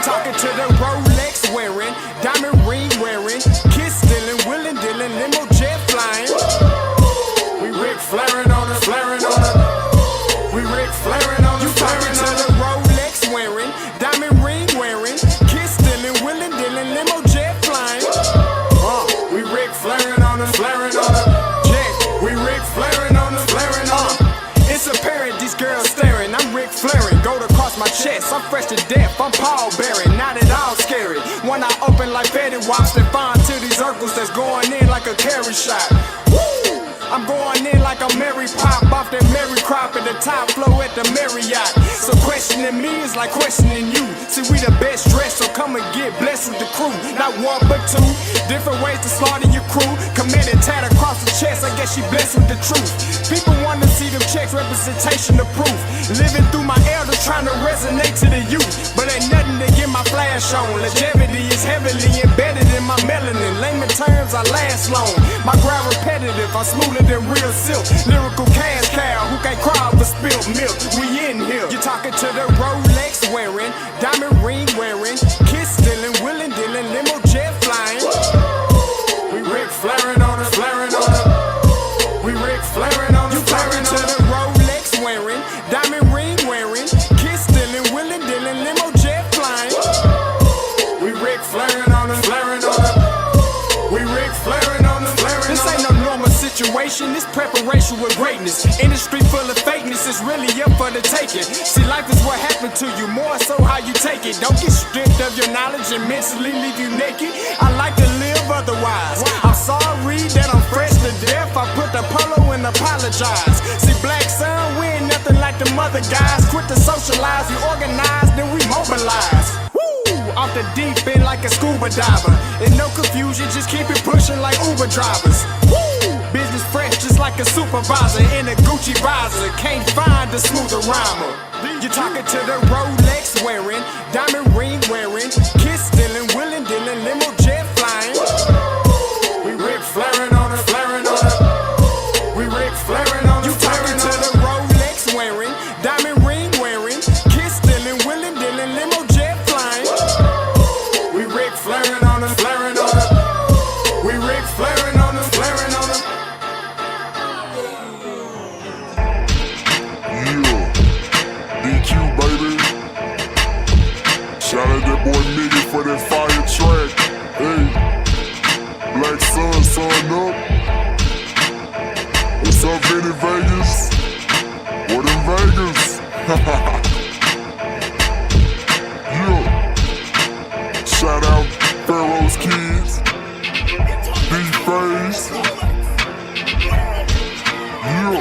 talking to the Rolex wearing, diamond ring wearing, kiss stealing, willing dealing, limo jet flying. We Ric Flairin' on us, flaring on us. We Ric Flairin' on us. You talking to the Rolex wearing, diamond ring wearing, kiss stealing, willing dealing, limo jet flying. We Ric Flairin' on us, flaring on us. We Ric Flairin' on us, flaring on us. It's apparent these girls staring. I'm Ric Flairin', gold across my chest. I'm fresh to death. I'm Paul Bearing, not at all scary. One eye open like Fetty Wap's and fine to these Urkels that's going in like a carry shot. Woo! I'm going in like a Mary Pop off that Mary Crop at the top flow at the Marriott. So questioning me is like questioning you. See, we the best dressed, so come and get blessed with the crew. Not one but two, different ways to slaughter your crew. Committed tat across the chest, I guess she blessed with the truth. People want to see them checks, representation of proof. Living through my elders, trying to resonate to the youth. But ain't nothing to get my flash on. Longevity is heavily embedded in my melanin. Layman terms, I last long. My grind repetitive, I'm smoother than real silk. Lyrical cash cow who can't cry for spilled milk. We in here. You're talking to the Rolex wearing, diamond ring wearing, kiss stealing, willing dealing, limo jet flying. We Ric Flairin' on us, flaring on us. We Ric Flairin' on us. You talking to the Rolex wearing, diamond ring wearing, kiss stealing, willing dealing, limo jet flying. We Ric Flairin' on us, flaring on us. We Ric Flairin' on us, flaring on us. This ain't no normal situation, this preparation with greatness. Industry full of fakeness, it's really up for the taking. See, life is what happened to you, more so how you take it. Don't get stripped of your knowledge and mentally leave you naked. I like to live otherwise. I'm sorry that I'm fresh to death. I put the polo and apologize. See, black son, we ain't nothing like the mother guys. Quit to socialize, we organize, then we mobilize. Off the deep end like a scuba diver. And no confusion, just keep it pushing like Uber drivers. Woo! Business fresh just like a supervisor in a Gucci visor. Can't find a smoother rhymer. You're talking to the Rolex wearing, diamond ring wearing, kiss stealing, willing dealing, limo jet flying. We Ric Flairin' on us, flaring on us. We Ric Flairin' on us. You talking to the Rolex wearing, diamond ring wearing, kiss stealing, willing dealing, limo jet flying. We Ric Flairin' on us, flaring on us. We Ric Flairin' on us, flaring on us. Yeah, DQ baby. Shout out that boy Nigga for that fire track. Hey, Black Sun, sun up. What's up, Vinny Vegas? What in Vegas? Yeah. Shout out Pharaoh's Kids, D-Phase. Yeah.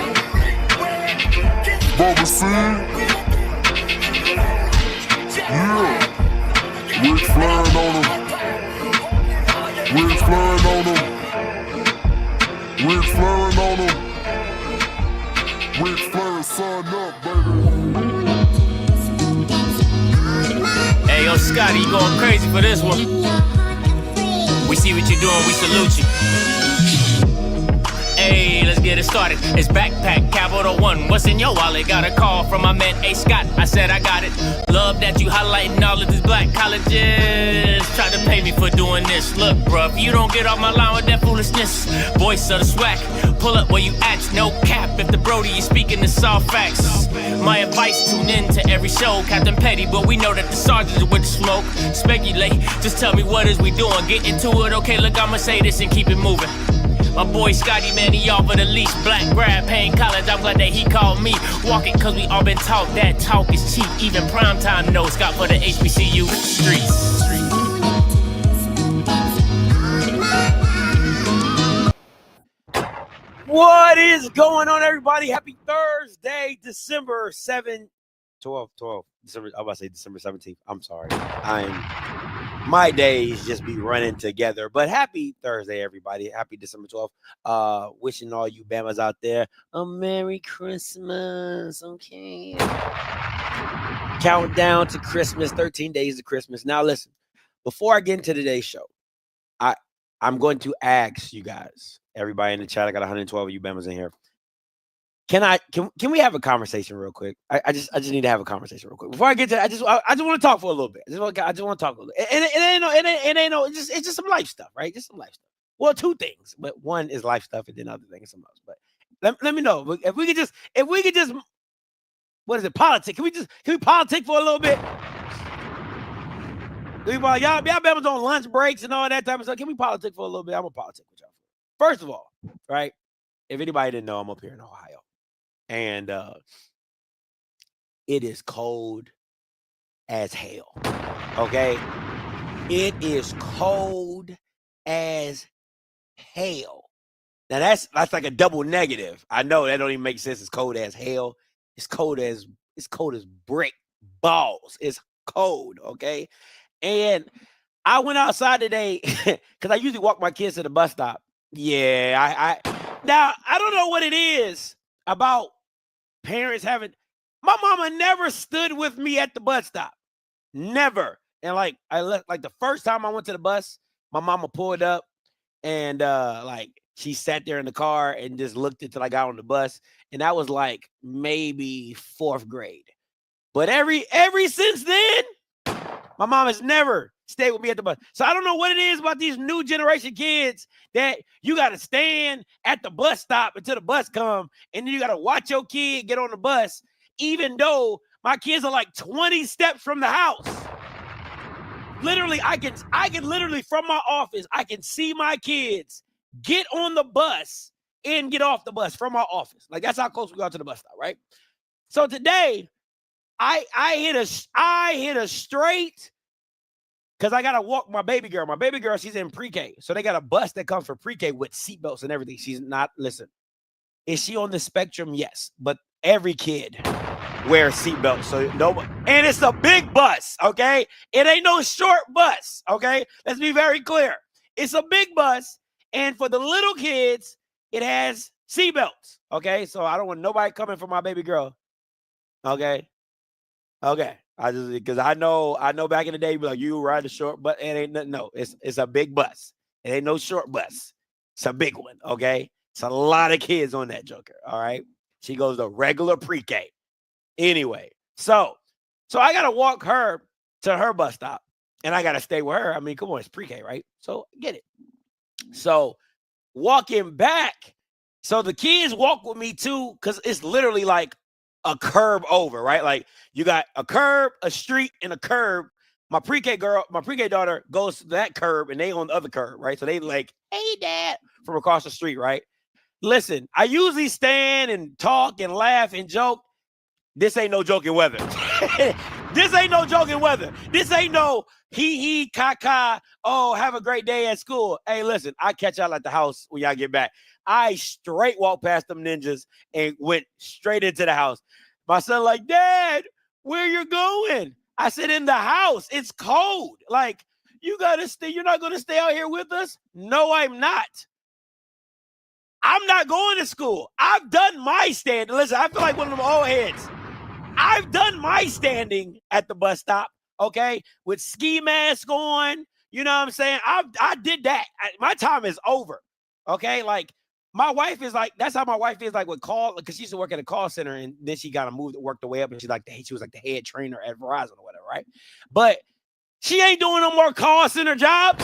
Bubba C. Yeah. Ric Flairin' on them. Ric Flairin' on them. Ric Flairin' on them. Ric Flairin' son up, baby. Hey, yo, Scotty, you going crazy for this one. We see what you're doing, we salute you. Hey, let's get it started. It's Backpack Capital One. What's in your wallet? Got a call from my man A. Scott. I said I got it. Love that you highlighting all of these black colleges. Try to pay me for doing this. Look, bruh, if you don't get off my line with that foolishness, voice of the swag, pull up where you at. No cap if the Brody is speaking the soft facts. My advice, tune in to every show. Captain Petty, but we know that the sergeants are with the smoke. Speculate, just tell me what is we doing. Get into it, okay, look, I'ma say this and keep it moving. My boy Scotty, man, he offered the leash. Black grad, paying college, I'm glad that he called me. Walking cause we all been taught that talk is cheap. Even primetime knows Scott for the HBCU streets. What is going on, everybody? Happy Thursday, December 7th. 12, December, I was about to say December 17th. I'm sorry. My days just be running together. But happy Thursday, everybody. Happy December 12th. Wishing all you Bamas out there a Merry Christmas. Okay. Countdown to Christmas, 13 days to Christmas. Now, listen, before I get into today's show, I'm going to ask you guys, everybody in the chat, I got 112 of you Bamas in here. Can we have a conversation real quick? I just need to have a conversation real quick before I get to. I just want to talk for a little bit. I just want to talk a little. And it ain't no. It's just some life stuff, right? Just some life stuff. Well, two things, but one is life stuff, and then other things some else. But let me know if we could just what is it? Politics? Can we politic for a little bit? Y'all members on lunch breaks and all that type of stuff. Can we politic for a little bit? I'm gonna politic with y'all. First of all, right? If anybody didn't know, I'm up here in Ohio, and it is cold as hell. Okay, it is cold as hell. Now that's like a double negative. I know that don't even make sense. It's cold as hell. It's cold as brick balls. It's cold. Okay. And I went outside today because I usually walk my kids to the bus stop. Yeah, now I don't know what it is about parents having. My mama never stood with me at the bus stop, never. And like the first time I went to the bus, my mama pulled up and like she sat there in the car and just looked until I got on the bus, and that was like maybe 4th grade. But every since then. My mom has never stayed with me at the bus. So I don't know what it is about these new generation kids that you got to stand at the bus stop until the bus come, and then you got to watch your kid get on the bus, even though my kids are like 20 steps from the house. Literally, I can literally from my office, I can see my kids get on the bus and get off the bus from my office. Like that's how close we got to the bus stop, right? So today, I hit a straight because I gotta walk my baby girl. My baby girl, she's in pre-K, so they got a bus that comes for pre-K with seatbelts and everything. She's not. Listen, is she on the spectrum? Yes, but every kid wears seatbelts, so nobody. And it's a big bus, okay? It ain't no short bus, okay? Let's be very clear. It's a big bus, and for the little kids, it has seatbelts, okay? So I don't want nobody coming for my baby girl, okay? Okay, because I know back in the day, you'd be like, you ride the short, but it ain't nothing. No, it's a big bus. It ain't no short bus. It's a big one. Okay, it's a lot of kids on that joker. All right, she goes to regular pre-K. Anyway, so I gotta walk her to her bus stop, and I gotta stay with her. I mean, come on, it's pre-K, right? So get it. So walking back, so the kids walk with me too, because it's literally like a curb over, right? Like you got a curb, a street, and a curb. My pre-K daughter goes to that curb, and they on the other curb, right? So they like, hey, Dad, from across the street, right? Listen, I usually stand and talk and laugh and joke. This ain't no joking weather. This ain't no joking weather. This ain't no he, ka. Oh, have a great day at school. Hey, listen, I catch y'all at the house when y'all get back. I straight walked past them ninjas and went straight into the house. My son like, Dad, where you going? I said, in the house. It's cold. Like, you got to stay. You're not going to stay out here with us? No, I'm not. I'm not going to school. I've done my standing. Listen, I feel like one of them old heads. I've done my standing at the bus stop, okay, with ski mask on. You know what I'm saying? I did that. My time is over, okay? Like, my wife is like, that's how my wife is like with call, because she used to work at a call center, and then she got to move to work the way up, and she was like the head trainer at Verizon or whatever, right? But she ain't doing no more call center jobs.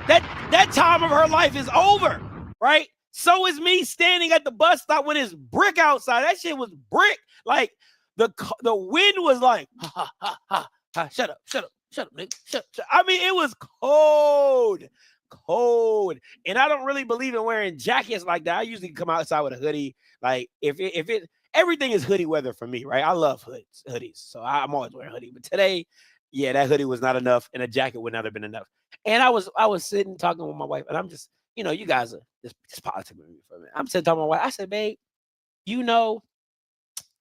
That time of her life is over, right? So is me standing at the bus stop when it's brick outside. That shit was brick. Like the wind was like, ha, ha, ha, ha, shut up, nigga, shut up. I mean, it was cold. And I don't really believe in wearing jackets like that. I usually come outside with a hoodie. Like if it everything is hoodie weather for me, right? I love hoodies. So I'm always wearing a hoodie. But today, yeah, that hoodie was not enough, and a jacket would not have been enough. And I was sitting talking with my wife, and I'm just, you guys are just politicking with me for a minute. I'm sitting talking with my wife. I said, babe, you know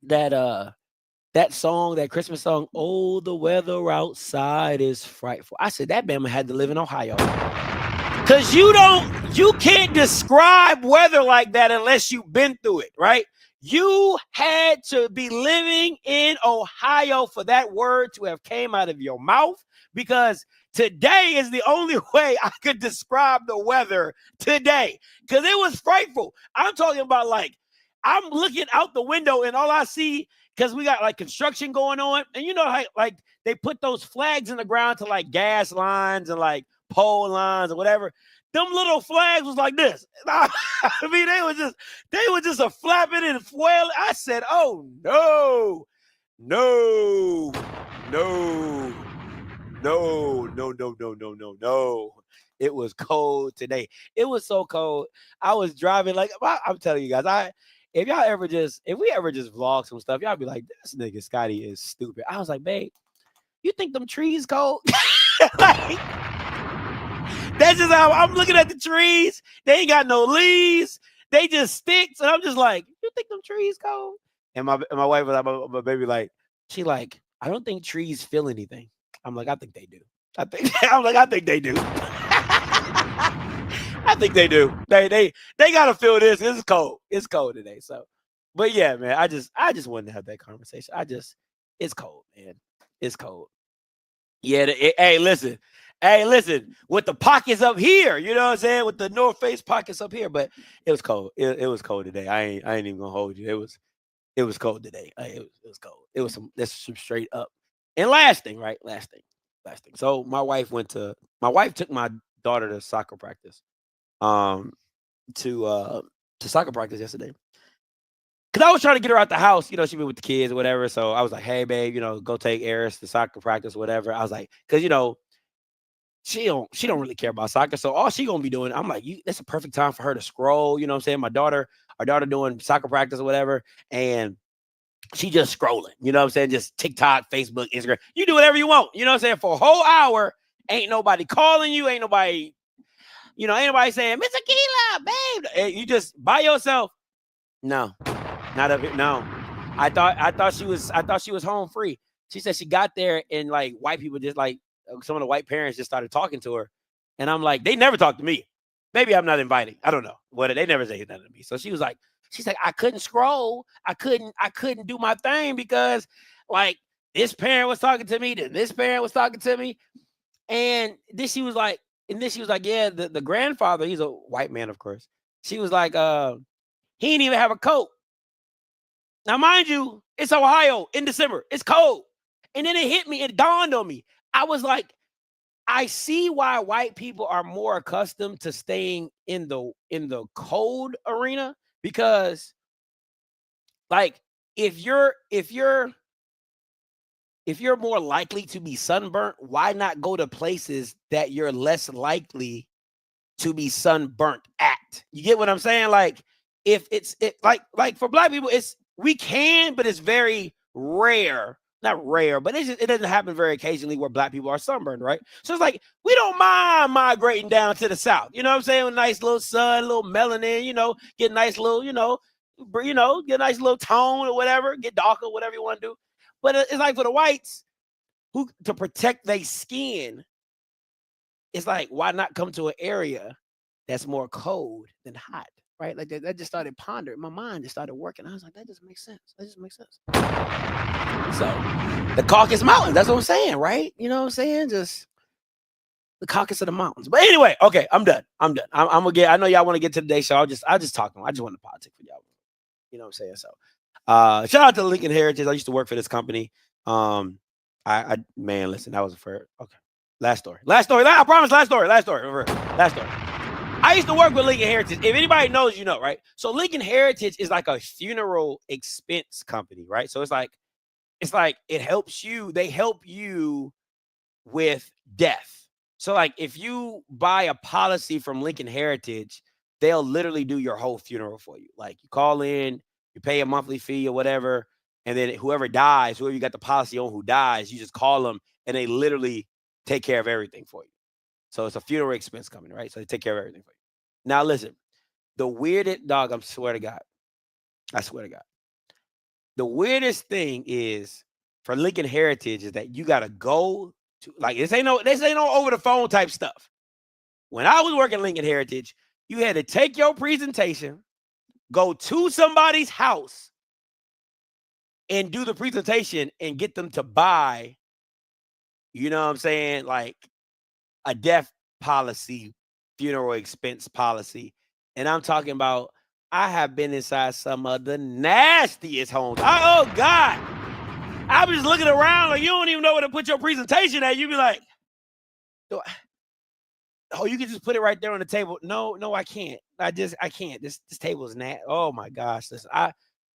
that that song, that Christmas song, oh, the weather outside is frightful. I said, that Bama had to live in Ohio. Because you can't describe weather like that unless you've been through it, right? You had to be living in Ohio for that word to have came out of your mouth, because today is the only way I could describe the weather today, because it was frightful. I'm talking about, like, I'm looking out the window and all I see, because we got like construction going on, and you know how like they put those flags in the ground to like gas lines and like pole lines or whatever. Them little flags was like this. I mean, they were just a flapping and flailing. I said, "Oh no, no, no, no." It was cold today. It was so cold. I was driving like I'm telling you guys. If we ever just vlog some stuff, y'all be like, "This nigga Scotty is stupid." I was like, "Babe, you think them trees cold?" Like, that's just how I'm looking at the trees. They ain't got no leaves. They just sticks. And I'm just like, "You think them trees cold?" And my wife was like, my baby, like, she like, "I don't think trees feel anything." I'm like, "I think they do." I think they do. I think they do. They gotta feel this. It's cold. It's cold today. So, but yeah, man, I just wanted to have that conversation. It's cold, man. It's cold. Yeah. Hey, listen. With the pockets up here, you know what I'm saying? With the North Face pockets up here, but it was cold. It was cold today. I ain't even gonna hold you. It was cold today. It was cold. It was some straight up. And last thing. So my wife took my daughter to soccer practice. To soccer practice yesterday. Cause I was trying to get her out the house, you know, she been with the kids or whatever. So I was like, "Hey, babe, you know, go take Eris to soccer practice, whatever." I was like, cause you know, she don't really care about soccer. So all she gonna be doing, I'm like, that's a perfect time for her to scroll. You know what I'm saying? Our daughter doing soccer practice or whatever, and she just scrolling. You know what I'm saying? Just TikTok, Facebook, Instagram. You do whatever you want. You know what I'm saying? For a whole hour, ain't nobody calling you, ain't nobody saying, "Miss Akila, babe." You just by yourself. No, not of it. No. I thought she was home free. She said she got there and like white people just like some of the white parents just started talking to her. And I'm like, they never talk to me. Maybe I'm not inviting. I don't know. What they never say nothing to me. So she's like, I couldn't scroll. I couldn't do my thing because like this parent was talking to me, then this parent was talking to me. And then she was like, yeah, the grandfather, he's a white man, of course. She was like, he didn't even have a coat. Now, mind you, it's Ohio in December. It's cold. And then it hit me. It dawned on me. I was like, I see why white people are more accustomed to staying in the cold arena, because like if you're more likely to be sunburnt, why not go to places that you're less likely to be sunburnt at? You get what I'm saying? Like if like for black people, we can, but it's very rare. Not rare, but it doesn't happen very occasionally where black people are sunburned, right? So it's like we don't mind migrating down to the south. You know what I'm saying? With nice little sun, little melanin, you know, get nice little, get a nice little tone or whatever, get darker, whatever you want to do. But it's like for the whites who to protect their skin, it's like, why not come to an area that's more cold than hot? Right? Like that just started pondering. My mind just started working. I was like, that just makes sense. So the Caucasus Mountains, that's what I'm saying, right? You know what I'm saying? Just the Caucasus of the mountains. But anyway, okay, I'm done. I'm gonna get, I know y'all want to get to the day show. I just talk. I just want to politic for y'all. You know what I'm saying? So shout out to Lincoln Heritage. I used to work for this company. I man, listen, that was a fair. Okay. Last story. I promise. Last story. I used to work with Lincoln Heritage. If anybody knows, you know, right? So Lincoln Heritage is like a funeral expense company, right? So it's like it helps you. They help you with death. So like if you buy a policy from Lincoln Heritage, they'll literally do your whole funeral for you. Like you call in, you pay a monthly fee or whatever, and then whoever you got the policy on who dies, you just call them and they literally take care of everything for you. So it's a funeral expense company, right? So they take care of everything for you. Now listen, the weirdest dog, I swear to God. The weirdest thing is for Lincoln Heritage is that you gotta go to, like, this ain't no over the phone type stuff. When I was working Lincoln Heritage, you had to take your presentation, go to somebody's house, and do the presentation and get them to buy, you know what I'm saying, like a death policy, funeral expense policy. And I'm talking about I have been inside some of the nastiest homes. Oh God. I was just looking around like you don't even know where to put your presentation at. You be like, oh, you can just put it right there on the table. No, I can't. I can't. This table is nasty. Oh my gosh. Listen,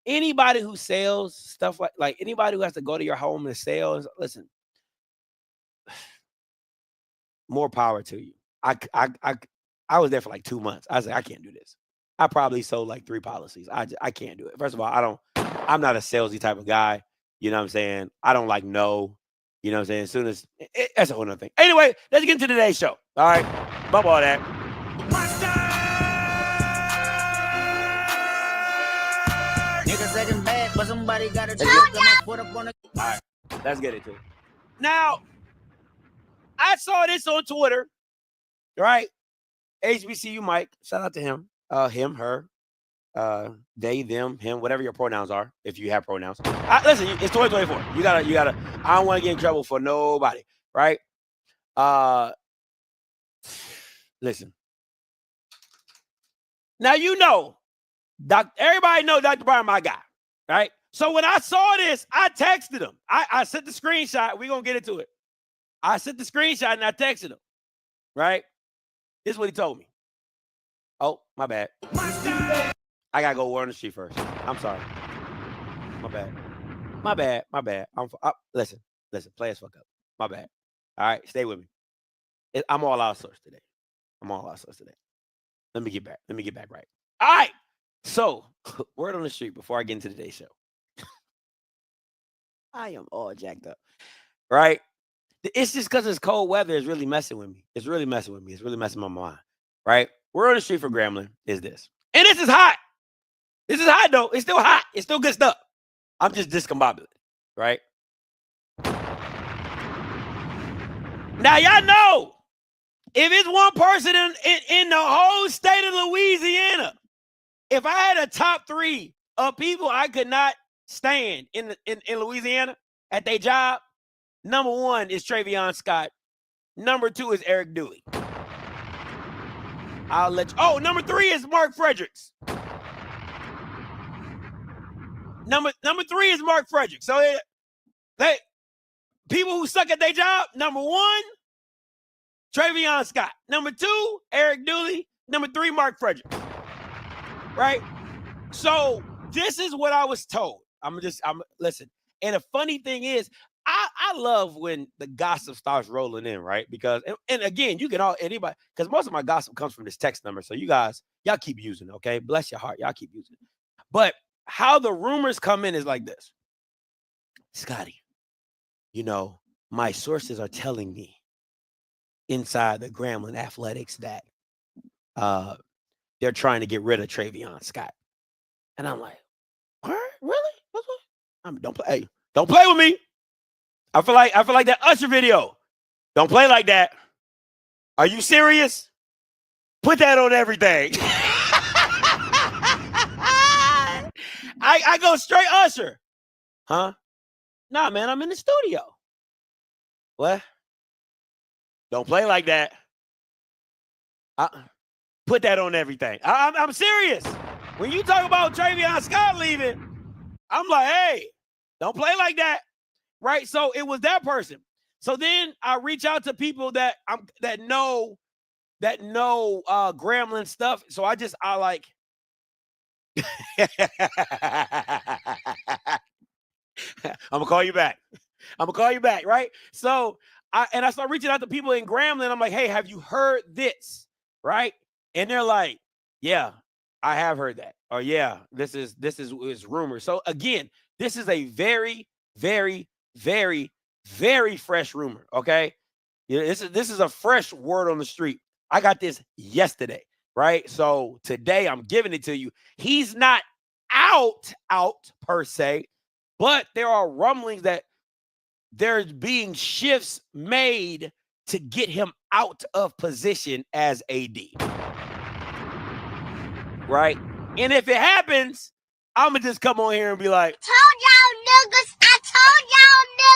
anybody who sells stuff like anybody who has to go to your home and sell, listen, more power to you. I was there for like 2 months. I was like, I can't do this. I probably sold like 3 policies. I can't do it. First of all, I'm not a salesy type of guy. You know what I'm saying? I don't like no. You know what I'm saying? As soon as that's a whole nother thing. Anyway, let's get into today's show. All right. Bump all that. Niggas acting bad, but somebody gotta do put up on the. All right. Let's get into it. Now, I saw this on Twitter. Right? HBCU Mike. Shout out to him. Him, her. They, them, him, whatever your pronouns are, if you have pronouns. Listen, it's 2024. You gotta. I don't want to get in trouble for nobody, right? Listen. Now you know, everybody know Dr. Brian, my guy, right? So when I saw this, I texted him. I sent the screenshot. We're gonna get into it. I sent the screenshot and I texted him, right? This is what he told me. Oh, my bad. I gotta go word on the street first. I'm sorry. My bad. Listen. Play as fuck up. My bad. All right, stay with me. I'm all outsourced today. Let me get back right. All right. So, word on the street before I get into today's show. I am all jacked up. Right? It's just because it's cold weather is really messing with me. It's really messing my mind. Right? Word on the street for Grambling is this. And this is hot. This is hot, though. It's still hot. It's still good stuff. I'm just discombobulated, right? Now, y'all know, if it's one person in the whole state of Louisiana, if I had a top 3 of people I could not stand in Louisiana at their job, number 1 is Travion Scott. Number 2 is Eric Dooley. I'll let you. Oh, number 3 is Mark Fredericks. Number 3 is Mark Fredericks. So they people who suck at their job. Number 1, Travion Scott. Number 2, Eric Dooley. Number 3, Mark Fredericks. Right. So this is what I was told. I'm listen. And the funny thing is, I love when the gossip starts rolling in, right? Because and again, you can anybody, because most of my gossip comes from this text number. So y'all keep using it, okay? Bless your heart, y'all keep using it. But how the rumors come in is like this. Scotty, my sources are telling me inside the Grambling Athletics that they're trying to get rid of Travion Scott. And I'm like, what? Really? Don't play with me. I feel like that Usher video. Don't play like that. Are you serious? Put that on everything. I go straight Usher. Huh? Nah, man, I'm in the studio. What? Don't play like that. Put that on everything. I'm serious. When you talk about Travion Scott leaving, I'm like, hey, don't play like that. Right? So it was that person. So then I reach out to people that know Grambling stuff. So I like I'm gonna call you back. Right? So I start reaching out to people in Grambling. I'm like, hey, have you heard this? Right? And they're like, yeah, I have heard that. Or yeah, this is rumor. So again, this is a very, very, very, very fresh rumor. Okay. This is a fresh word on the street. I got this yesterday. Right. So today I'm giving it to you. He's not out per se, but there are rumblings that there's being shifts made to get him out of position as AD. Right? And if it happens, I'm going to just come on here and be like, I told y'all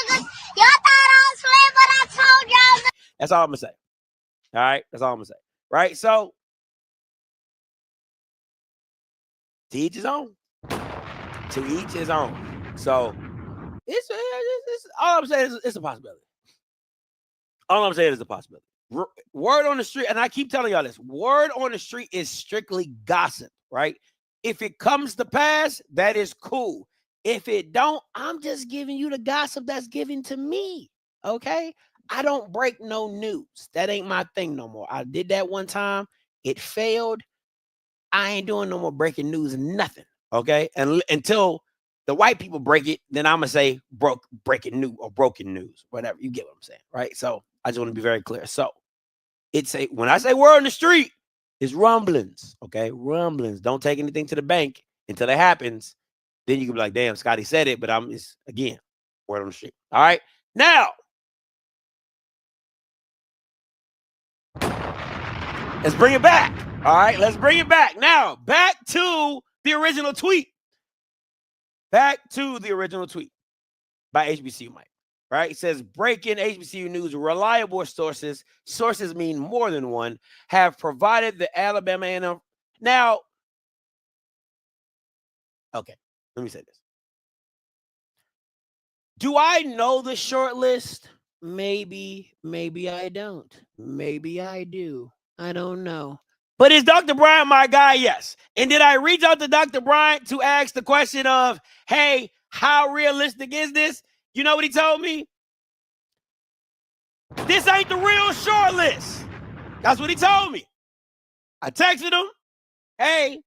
niggas. Y'all thought I was playing, but I told y'all. That's all I'm going to say. All right? That's all I'm going to say. Right? So To each his own. To each his own. So it's all I'm saying is it's a possibility. All I'm saying is a possibility. Word on the street, and I keep telling y'all this, word on the street is strictly gossip, right? If it comes to pass, that is cool. If it don't, I'm just giving you the gossip that's given to me, okay? I don't break no news. That ain't my thing no more. I did that one time. It failed. I ain't doing no more breaking news, nothing, okay? And until the white people break it, then I'm going to say breaking news or broken news, whatever. You get what I'm saying, right? So I just want to be very clear. So when I say word on the street, it's rumblings, okay? Rumblings. Don't take anything to the bank until it happens. Then you can be like, damn, Scotty said it, but it's, again, word on the street. All right? Now, let's bring it back. All right? Let's bring it back. Now, back to the original tweet. Back to the original tweet by HBCU Mike. Right? It says, breaking HBCU news, reliable sources mean more than one, have provided the Alabama A&M. Now, okay, let me say this. Do I know the short list? Maybe I don't. Maybe I do. I don't know. But is Dr. Bryant my guy? Yes. And did I reach out to Dr. Bryant to ask the question of, hey, how realistic is this? You know what he told me? This ain't the real short list. That's what he told me. I texted him, hey,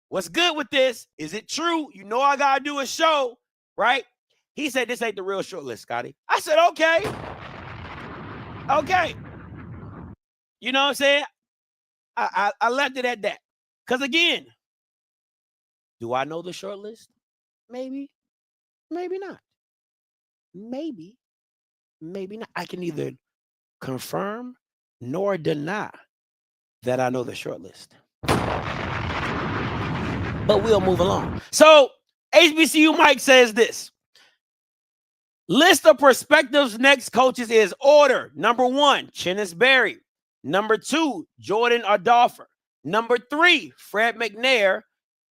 what's good with this? Is it true? You know I got to do a show, right? He said, this ain't the real short list, Scotty. I said, okay. Okay. You know what I'm saying? I left it at that. Because again, do I know the short list? Maybe. Maybe not. Maybe not. I can neither confirm nor deny that I know the short list. But we'll move along. So HBCU Mike says this. List of prospectives next coaches is order. Number 1, Chennis Berry. Number 2, Jordan Ardoffer. Number 3, Fred McNair.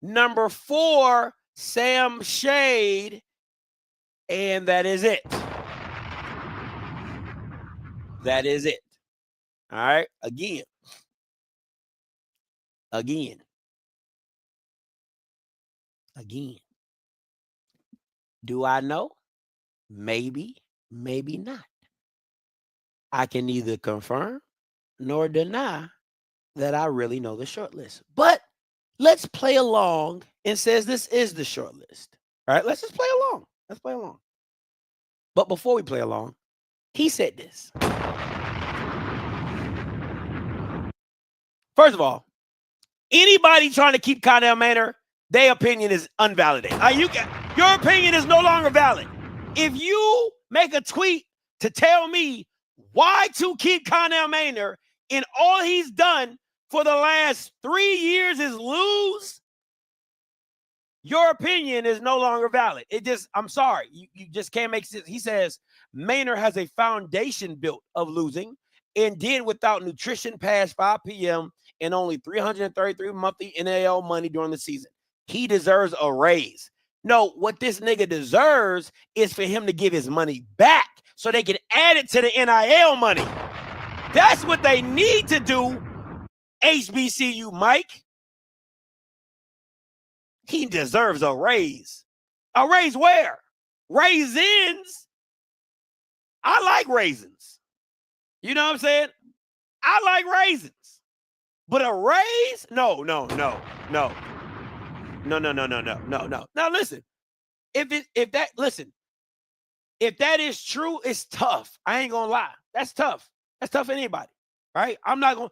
Number 4, Sam Shade. And that is it. That is it. All right. Again. Do I know? Maybe not. I can neither confirm nor deny that I really know the short list. But let's play along and says this is the short list. All right, let's just play along. Let's play along. But before we play along, he said this. First of all, anybody trying to keep Connell Manor, their opinion is unvalidated. Your opinion is no longer valid. If you make a tweet to tell me why to keep Connell Manor and all he's done for the last 3 years is lose, your opinion is no longer valid. I'm sorry. You just can't make sense. He says Manor has a foundation built of losing and did without nutrition past 5 p.m. and only $333 monthly NAL money during the season. He deserves a raise. No, what this nigga deserves is for him to give his money back so they can add it to the NIL money. That's what they need to do, HBCU Mike. He deserves a raise. A raise where? Raisins. I like raisins. You know what I'm saying? I like raisins. But a raise? No. Now listen. If that is true, it's tough. I ain't gonna lie. That's tough. That's tough for anybody. Right? I'm not gonna.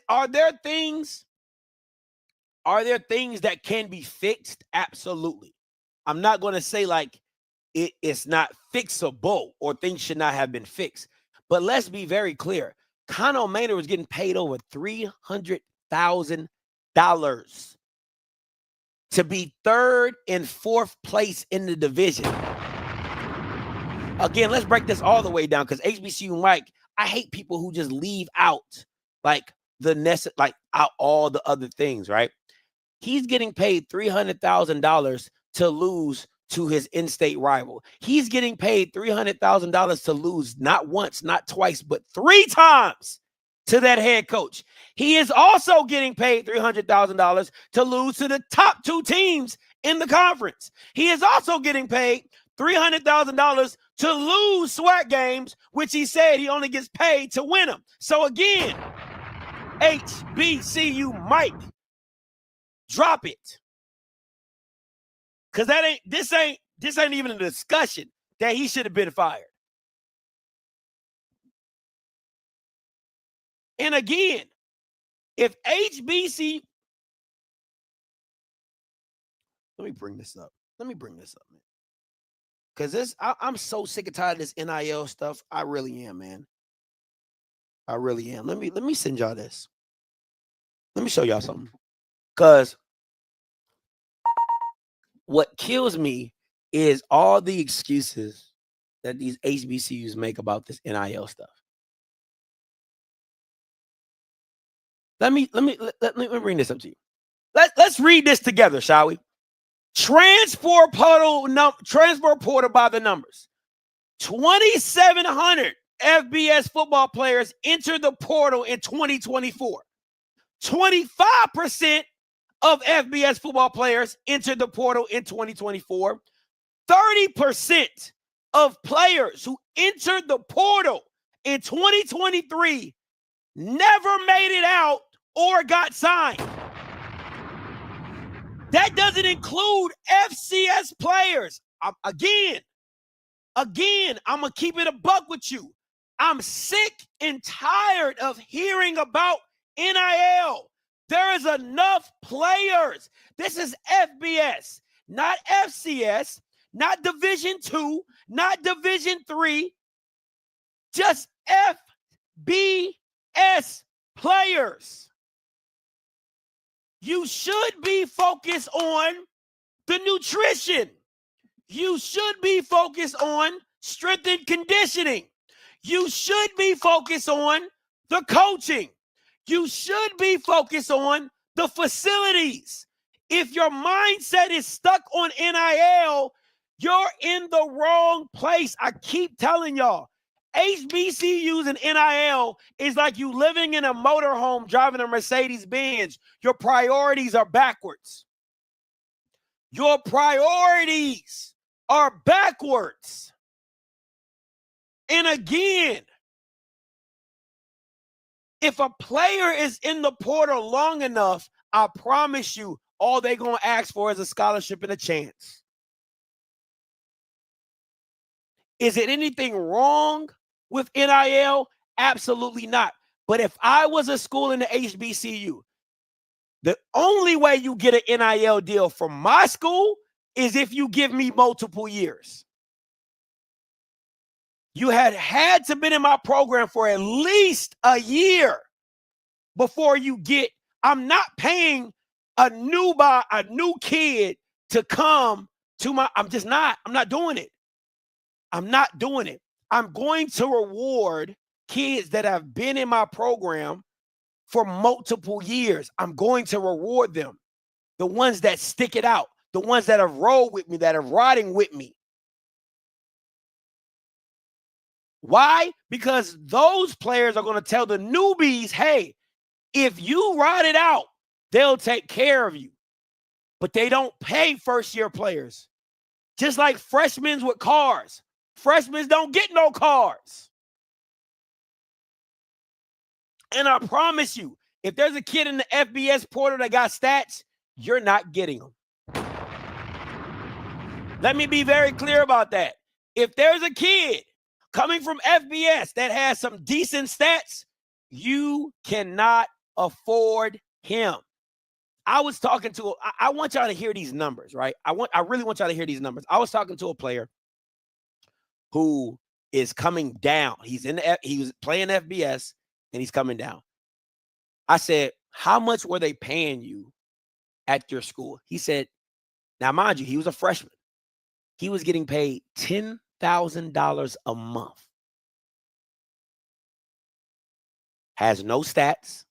Are there things that can be fixed? Absolutely. I'm not gonna say like it's not fixable or things should not have been fixed. But let's be very clear. Connell Manor was getting paid over $300,000 to be 3rd and 4th place in the division. Again, let's break this all the way down because HBCU Mike, I hate people who just leave out like out all the other things, right? He's getting paid $300,000 to lose to his in-state rival. He's getting paid $300,000 to lose not once, not twice, but 3 times to that head coach. He is also getting paid $300,000 to lose to the top 2 teams in the conference. He is also getting paid $300,000 to lose SWAC games, which he said he only gets paid to win them. So again, HBCU Mike, drop it. Because this ain't even a discussion that he should have been fired. And again, if HBC, let me bring this up, man. Because I'm so sick and tired of this NIL stuff. I really am, man. I really am. Let me send y'all this. Let me show y'all something. Because what kills me is all the excuses that these HBCUs make about this NIL stuff. Let me bring this up to you. Let's read this together, shall we? Transfer portal by the numbers. 2,700 FBS football players entered the portal in 2024. 25% of FBS football players entered the portal in 2024. 30% of players who entered the portal in 2023 never made it out or got signed. That doesn't include FCS players. Again, I'm going to keep it a buck with you. I'm sick and tired of hearing about NIL. There is enough players. This is FBS, not FCS, not Division II, not Division III, just FBS players. You should be focused on the nutrition. You should be focused on strength and conditioning. You should be focused on the coaching. You should be focused on the facilities. If your mindset is stuck on NIL, you're in the wrong place. I keep telling y'all, HBCUs and NIL is like you living in a motorhome driving a Mercedes-Benz. Your priorities are backwards. Your priorities are backwards. And again, if a player is in the portal long enough, I promise you, all they're going to ask for is a scholarship and a chance. Is it anything wrong with NIL? Absolutely not. But if I was a school in the HBCU, the only way you get an NIL deal from my school is if you give me multiple years. You had to been in my program for at least a year before you get. I'm not paying a new kid to come to my. I'm not doing it. I'm not doing it. I'm going to reward kids that have been in my program for multiple years. I'm going to reward them. The ones that stick it out, the ones that have rolled with me, that are riding with me. Why? Because those players are going to tell the newbies, hey, if you ride it out, they'll take care of you. But they don't pay first-year players. Just like freshmen with cars. Freshmen don't get no cars. And I promise you, if there's a kid in the FBS portal that got stats, you're not getting them. Let me be very clear about that. If there's a kid coming from FBS that has some decent stats, you cannot afford him. I was talking to, I want y'all to hear these numbers, right? I really want y'all to hear these numbers. I was talking to a player who is coming down. He was playing FBS and he's coming down. I said, how much were they paying you at your school? He said, now mind you, he was a freshman. He was getting paid $10,000 a month. Has no stats.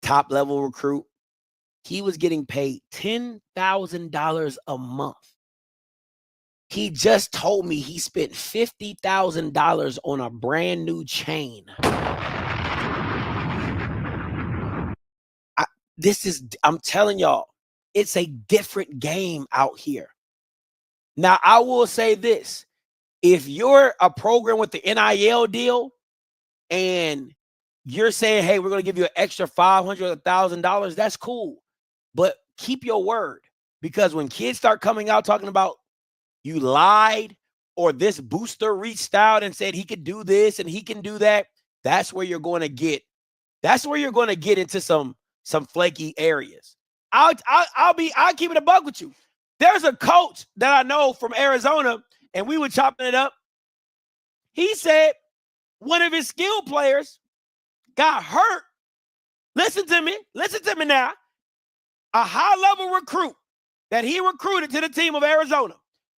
Top level recruit. he was getting paid $10,000 a month. He just told me he spent $50,000 on a brand new chain. I'm telling y'all, it's a different game out here. Now, I will say this. If you're a program with the NIL deal and you're saying, hey, we're going to give you an extra $500 or $1,000, that's cool. But keep your word. Because when kids start coming out talking about you lied or this booster reached out and said he could do this and he can do that, that's where you're going to get. That's where you're going to get into some flaky areas. I'll keep it a buck with you. There's a coach that I know from Arizona, and we were chopping it up. He said one of his skilled players got hurt. Listen to me now. A high-level recruit that he recruited to the team of Arizona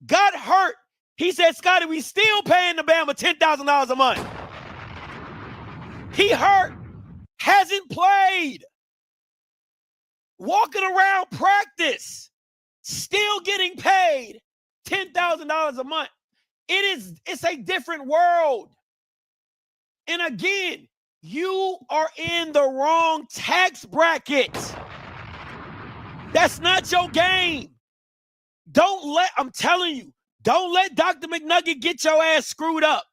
got hurt. He said, Scotty, we still paying the Bama $10,000 a month. He hurt, hasn't played, walking around practice, still getting paid $10,000 a month. It's a different world. And again, you are in the wrong tax bracket. That's not your game. I'm telling you, don't let Dr. McNugget get your ass screwed up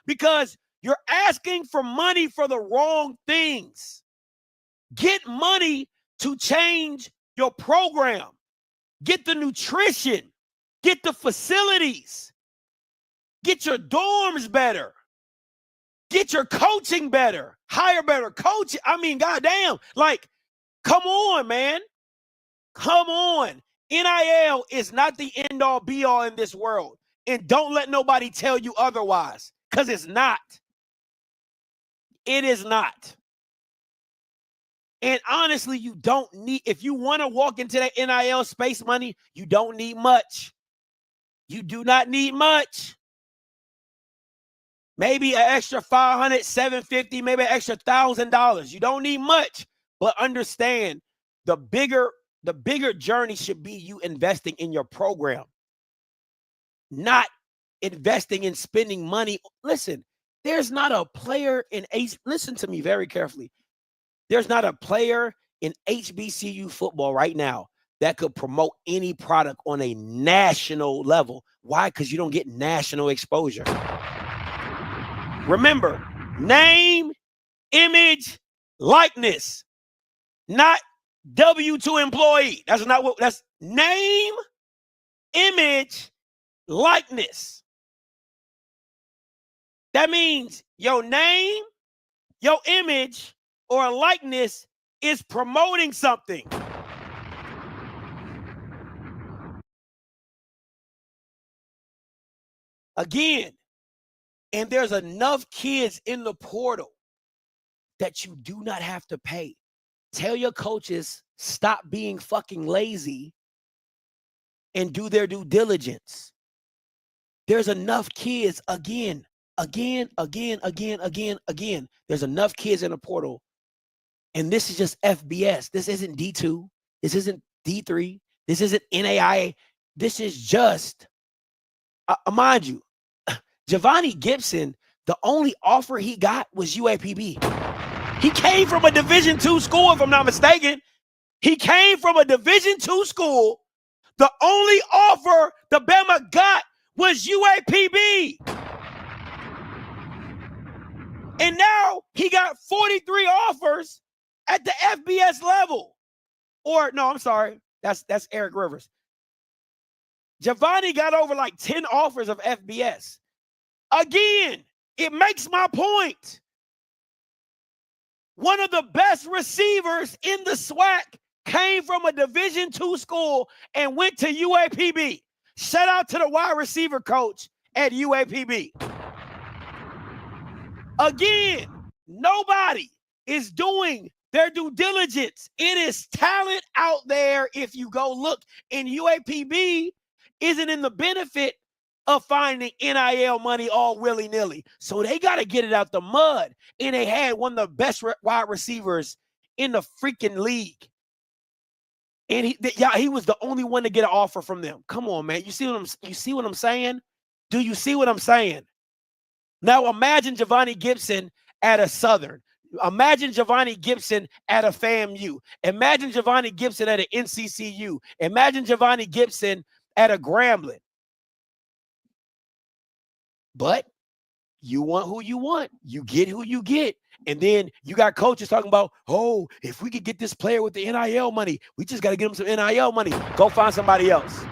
because you're asking for money for the wrong things. Get money to change your program. Get the nutrition. Get the facilities. Get your dorms better. Get your coaching better. Hire better coach. I mean, goddamn. Like, come on, man. Come on. NIL is not the end-all, be-all in this world. And don't let nobody tell you otherwise, because it's not. It is not. And honestly, you don't need, if you want to walk into that NIL space money, you don't need much. You do not need much. Maybe an extra $500, $750, maybe an extra $1,000. You don't need much, but understand the bigger journey should be you investing in your program, not investing in spending money. Listen, there's not a player in listen to me very carefully. There's not a player in HBCU football right now that could promote any product on a national level. Why? Because you don't get national exposure. Remember, name, image, likeness, not W-2 employee. That's name, image, likeness. That means your name, your image, or a likeness is promoting something. Again, and there's enough kids in the portal that you do not have to pay. Tell your coaches, stop being fucking lazy and do their due diligence. There's enough kids, again. There's enough kids in the portal. And this is just FBS. This isn't D2. This isn't D3. This isn't NAIA. This is just, mind you, Giovanni Gibson, the only offer he got was UAPB. He came from a Division II school, if I'm not mistaken. He came from a Division II school. The only offer the Bama got was UAPB. And now he got 43 offers at the FBS level. Or, no, I'm sorry. That's Eric Rivers. Giovanni got over like 10 offers of FBS. Again, it makes my point. One of the best receivers in the SWAC came from a Division II school and went to UAPB. Shout out to the wide receiver coach at UAPB. Again, nobody is doing their due diligence. It is talent out there if you go look. And UAPB isn't in the benefit of finding NIL money all willy-nilly. So they got to get it out the mud. And they had one of the best wide receivers in the freaking league. And he was the only one to get an offer from them. Come on, man. You see what I'm saying? Do you see what I'm saying? Now imagine Giovanni Gibson at a Southern. Imagine Giovanni Gibson at a FAMU. Imagine Giovanni Gibson at an NCCU. Imagine Giovanni Gibson at a Grambling. But you want who you want. You get who you get. And then you got coaches talking about, oh, if we could get this player with the NIL money, we just got to get him some NIL money. Go find somebody else.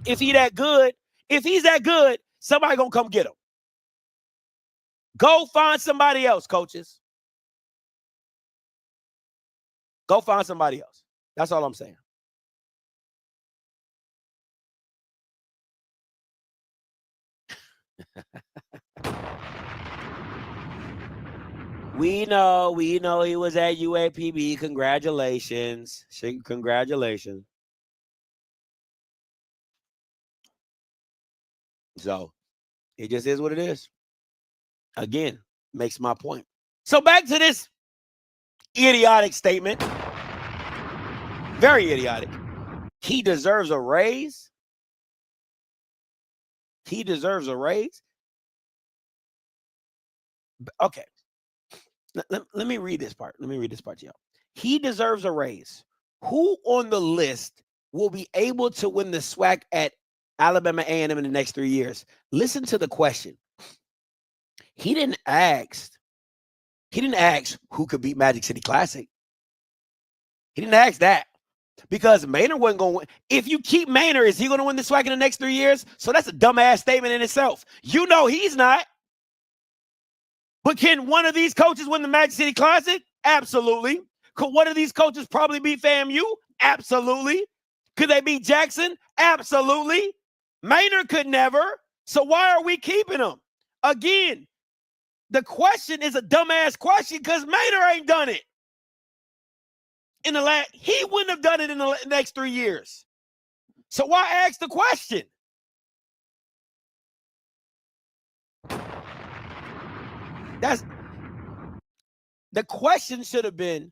If he's that good, somebody going to come get him. Go find somebody else, coaches. Go find somebody else. That's all I'm saying. We know he was at UAPB. Congratulations. Congratulations. So it just is what it is. Again, makes my point. So back to this idiotic statement. Very idiotic. He deserves a raise. He deserves a raise. Okay. Let me read this part. Let me read this part to y'all. He deserves a raise. Who on the list will be able to win the SWAC at Alabama A&M in the next 3 years? Listen to the question. He didn't ask who could beat Magic City Classic. He didn't ask that because Maynard wasn't going to win. If you keep Maynard, is he going to win the SWAC in the next 3 years? So that's a dumbass statement in itself. You know he's not. But can one of these coaches win the Magic City Classic? Absolutely. Could one of these coaches probably beat FAMU? Absolutely. Could they beat Jackson? Absolutely. Maynard could never. So why are we keeping him? Again, the question is a dumbass question because Maynard ain't done it. He wouldn't have done it in the next 3 years. So why ask the question? The question should have been,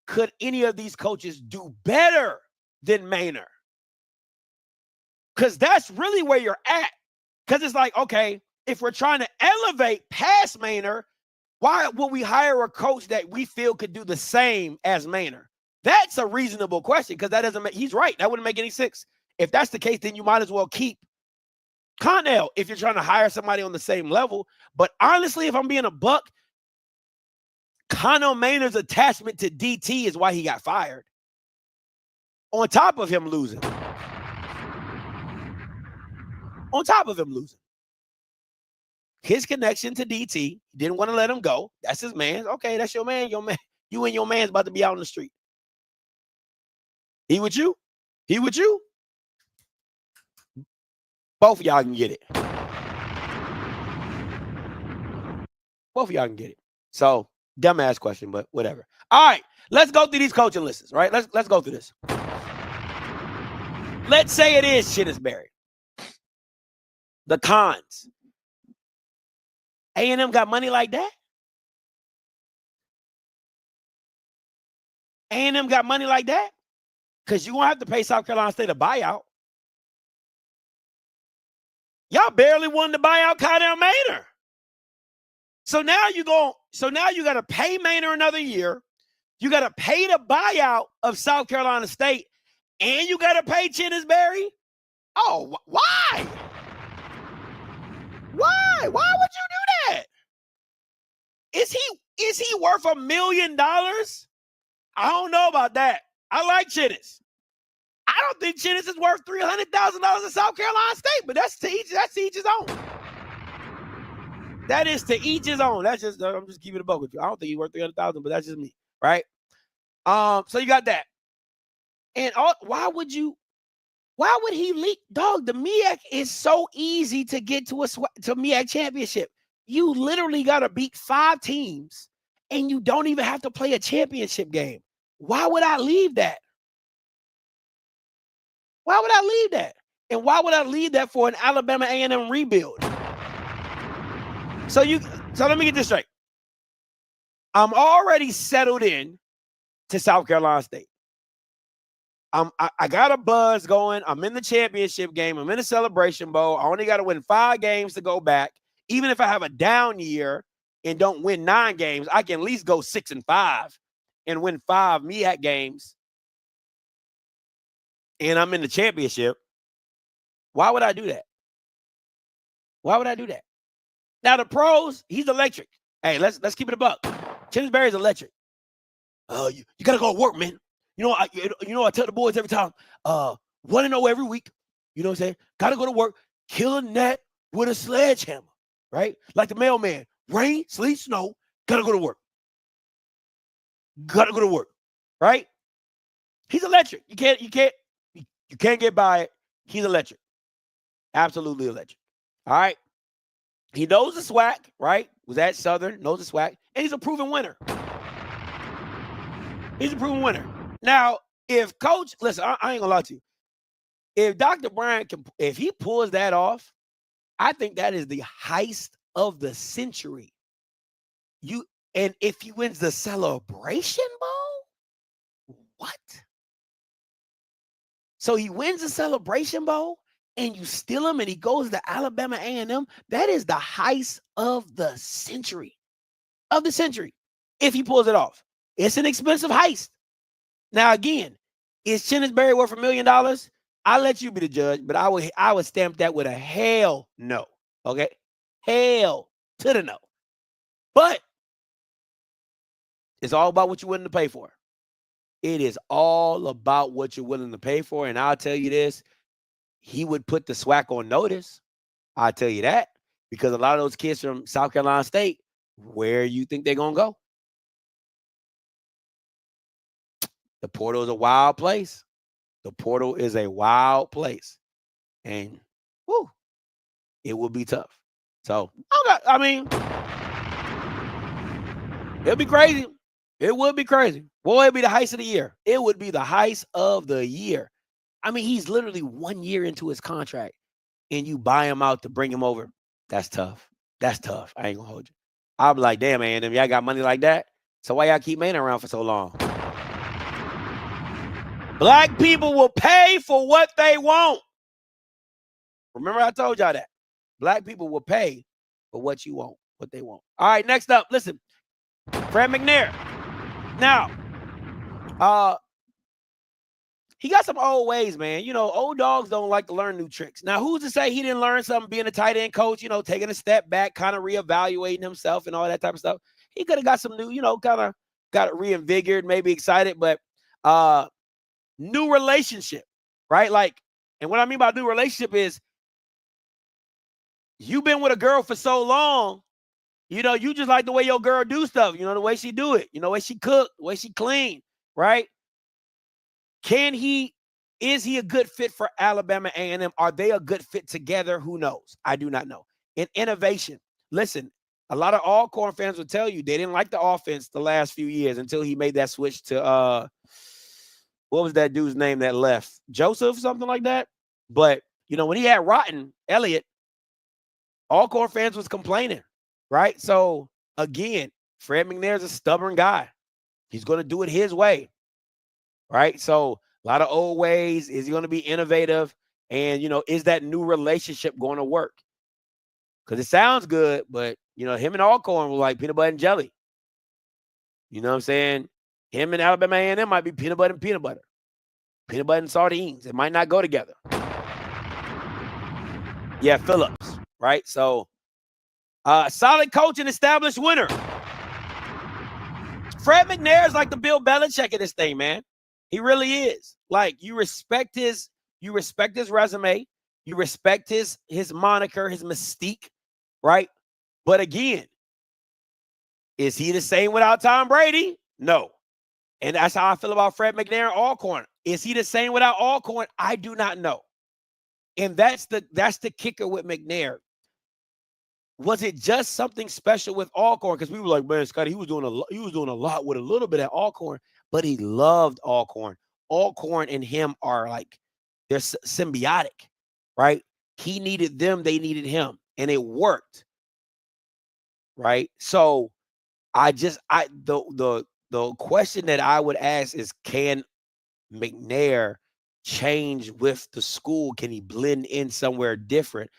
could any of these coaches do better than Maynard? Because that's really where you're at. Because it's like, okay, if we're trying to elevate past Maynard, why would we hire a coach that we feel could do the same as Maynard? That's a reasonable question because that doesn't make, he's right. That wouldn't make any sense. If that's the case, then you might as well keep Connell if you're trying to hire somebody on the same level. But honestly, if I'm being a buck, Connell Maynard's attachment to DT is why he got fired. On top of him losing. His connection to DT, didn't want to let him go. That's his man. Okay, that's your man. Your man. You and your man's about to be out on the street. He with you? He with you? Both of y'all can get it. Both of y'all can get it. So, dumbass question, but whatever. All right, let's go through these coaching lists, right? Let's go through this. Let's say it is Chinnisberry. The cons. A&M got money like that? A&M got money like that? Because you're going to have to pay South Carolina State a buyout. Y'all barely wanted to buy out Connell Maynard. So now you got to pay Maynard another year. You got to pay the buyout of South Carolina State, and you got to pay Chinnisberry? Oh, why? Why? Why would you do that? Is he worth $1 million? I don't know about that. I like Chinnis. I don't think Chinnis is worth $300,000 in South Carolina State, but that's to each his own. That is to each his own. That's just, I'm just keeping it a buck with you. I don't think he's worth $300,000, but that's just me, right? So you got that. And why would he leak? Dog, the MEAC is so easy to get to MEAC championship. You literally got to beat 5 teams, and you don't even have to play a championship game. Why would I leave that? Why would I leave that? And why would I leave that for an Alabama A&M rebuild? So let me get this straight. I'm already settled in to South Carolina State. I got a buzz going. I'm in the championship game. I'm in the Celebration Bowl. I only got to win 5 games to go back. Even if I have a down year and don't win 9 games, I can at least go 6-5 and win 5 MEAC games. And I'm in the championship. Why would I do that? Why would I do that? Now the pros, he's electric. Hey, let's keep it a buck. Chinsbury's electric. You gotta go to work, man. You know, I tell the boys every time, 1-0 every week. You know what I'm saying? Gotta go to work, kill a gnat with a sledgehammer, right? Like the mailman. Rain, sleet, snow, gotta go to work. Gotta go to work, right? He's electric. You can't get by it. He's electric. Absolutely electric. All right. He knows the SWAC, right? Was at Southern, knows the SWAC, and he's a proven winner. He's a proven winner. Now, if Coach, listen, I ain't gonna lie to you. If Dr. Bryant if he pulls that off, I think that is the heist of the century. And if he wins the Celebration Bowl, what? So he wins the Celebration Bowl, and you steal him, and he goes to Alabama A&M. That is the heist of the century. Of the century, if he pulls it off. It's an expensive heist. Now, again, is Chinsbury worth $1 million? I'll let you be the judge, but I would stamp that with a hell no. Okay? Hell to the no. But it's all about what you're willing to pay for. It is all about what you're willing to pay for. And I'll tell you this, he would put the SWAC on notice. I'll tell you that. Because a lot of those kids from South Carolina State, where you think they're going to go? The portal is a wild place. The portal is a wild place. And, whoo, it will be tough. So, I mean, it'll be crazy. It would be crazy. Boy, it'd be the heist of the year. It would be the heist of the year. I mean, he's literally 1 year into his contract, and you buy him out to bring him over. That's tough. That's tough. I ain't going to hold you. I'll be like, damn, man, if y'all got money like that, so why y'all keep Maine around for so long? Black people will pay for what they want. Remember I told y'all that. Black people will pay for what you want, what they want. All right, next up, listen. Fred McNair. Now, he got some old ways, man. You know, old dogs don't like to learn new tricks. Now, who's to say he didn't learn something being a tight end coach, you know, taking a step back, kind of reevaluating himself and all that type of stuff. He could have got some new, you know, kind of got it reinvigorated, maybe excited, but new relationship, right? Like, and what I mean by new relationship is you've been with a girl for so long, you know, you just like the way your girl do stuff, you know, the way she do it, you know, the way she cook, the way she clean, right? Is he a good fit for Alabama A&M? Are they a good fit together? Who knows? I do not know. In innovation, listen, a lot of Alcorn fans will tell you they didn't like the offense the last few years until he made that switch to, what was that dude's name that left? Joseph, something like that. But, you know, when he had Rotten, Elliott, Alcorn fans was complaining, right? So, again, Fred McNair's a stubborn guy. He's going to do it his way, right? So, a lot of old ways. Is he going to be innovative? And, you know, is that new relationship going to work? Because it sounds good, but, you know, him and Alcorn were like peanut butter and jelly. You know what I'm saying? Him and Alabama A&M might be peanut butter and peanut butter. Peanut butter and sardines. It might not go together. Yeah, Phillips, right? So, solid coach and established winner. Fred McNair is like the Bill Belichick of this thing, man. He really is. Like, you respect his resume. You respect his moniker, his mystique, right? But again, is he the same without Tom Brady? No. And that's how I feel about Fred McNair and Alcorn. Is he the same without Alcorn? I do not know. And that's the kicker with McNair. Was it just something special with Alcorn? Because we were like, man, Scotty, he was doing a lot with a little bit at Alcorn, but he loved Alcorn. Alcorn and him are like, they're symbiotic, right? He needed them, they needed him, and it worked, right? So the question that I would ask is, can McNair change with the school? Can he blend in somewhere different?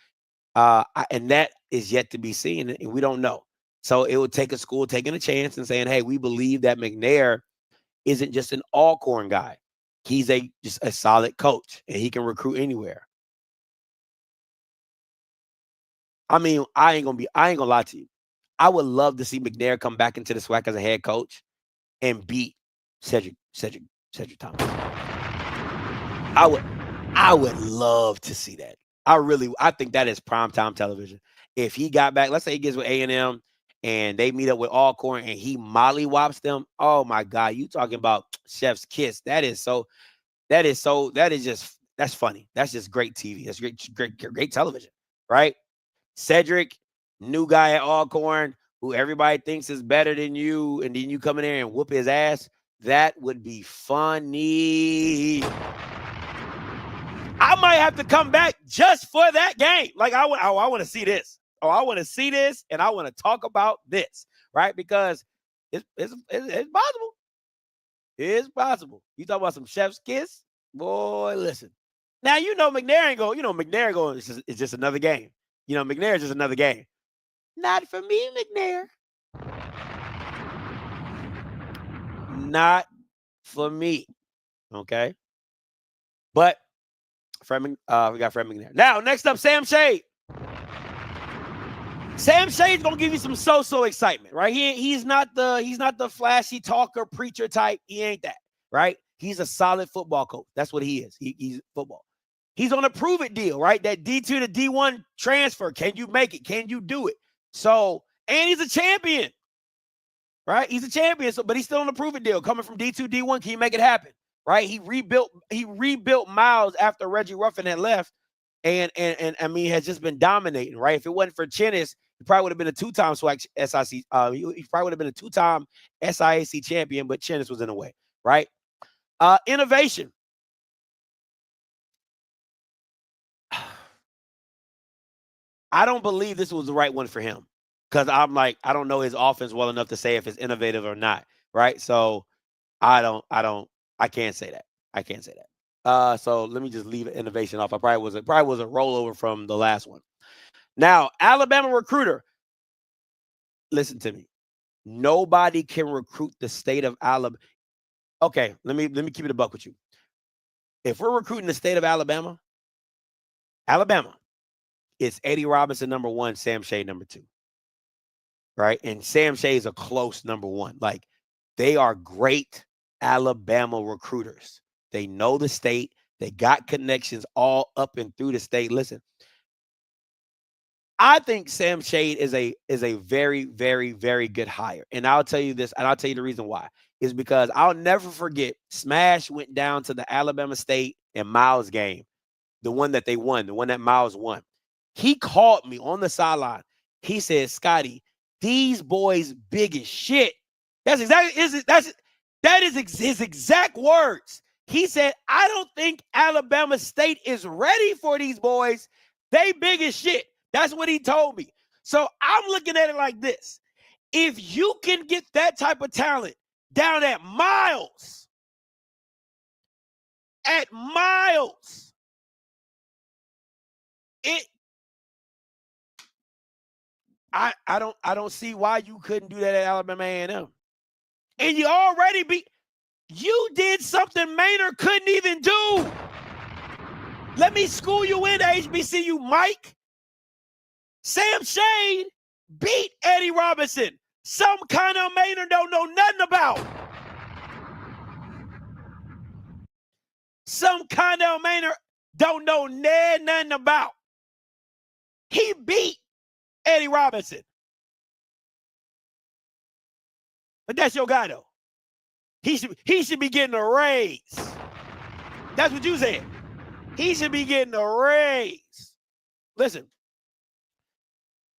And that is yet to be seen, and we don't know. So it would take a school taking a chance and saying, hey, we believe that McNair isn't just an Alcorn guy. He's just a solid coach, and he can recruit anywhere. I mean, I ain't gonna lie to you. I would love to see McNair come back into the SWAC as a head coach and beat Cedric Thomas. I would love to see that. I think that is primetime television. If he got back, let's say he gets with A&M and they meet up with Alcorn and he mollywops them. Oh my God, you talking about chef's kiss. That's funny. That's just great TV. That's great television, right? Cedric, new guy at Alcorn, who everybody thinks is better than you, and then you come in there and whoop his ass. That would be funny. I might have to come back just for that game. Like, I want to see this. Oh, I want to see this, and I want to talk about this, right? Because it's possible. It's possible. You talk about some chef's kiss? Boy, listen. Now, McNair ain't going, it's just another game. McNair is just another game. Not for me, McNair. Not for me. Okay? But we got Fred McNair. Now, next up, Sam Shade. Sam Shade's gonna give you some so-so excitement, right? He's not the flashy talker, preacher type. He ain't that, right? He's a solid football coach. That's what he is. He's football. He's on a prove it deal, right? That D2 to D1 transfer. Can you make it? Can you do it? So, and he's a champion, right? He's a champion. So, but he's still on a prove it deal. Coming from D2, D1, can you make it happen? Right? He rebuilt Miles after Reggie Ruffin had left, and I mean has just been dominating, right? If it wasn't for Chennis, he probably would have been a two-time SWAC SIC. He probably would have been a two-time SIAC champion, but Chennis was in the way, right? Innovation. I don't believe this was the right one for him because I don't know his offense well enough to say if it's innovative or not, right? So I can't say that. So let me just leave innovation off. I probably was a rollover from the last one. Now, Alabama recruiter. Listen to me. Nobody can recruit the state of Alabama. Okay, let me keep it a buck with you. If we're recruiting the state of Alabama, it's Eddie Robinson number 1, Sam Shade number 2. Right? And Sam Shade is a close number 1. Like, they are great Alabama recruiters. They know the state. They got connections all up and through the state. Listen, I think Sam Shade is a very, very, very good hire. And I'll tell you this, and I'll tell you the reason why. Is because I'll never forget Smash went down to the Alabama State and Miles game, the one that they won, the one that Miles won. He called me on the sideline. He said, Scotty, these boys big as shit. That is his exact words. He said, I don't think Alabama State is ready for these boys. They big as shit. That's what he told me. So I'm looking at it like this. If you can get that type of talent down at Miles, I don't see why you couldn't do that at Alabama A&M. And you did something Maynard couldn't even do. Let me school you in, HBCU, Mike. Sam Shade beat Eddie Robinson. Some kind of Maynard don't know nothing about. Some kind of Maynard don't know nothing about. He beat Eddie Robinson. But that's your guy, though. He should be getting a raise. That's what you said. He should be getting a raise. Listen.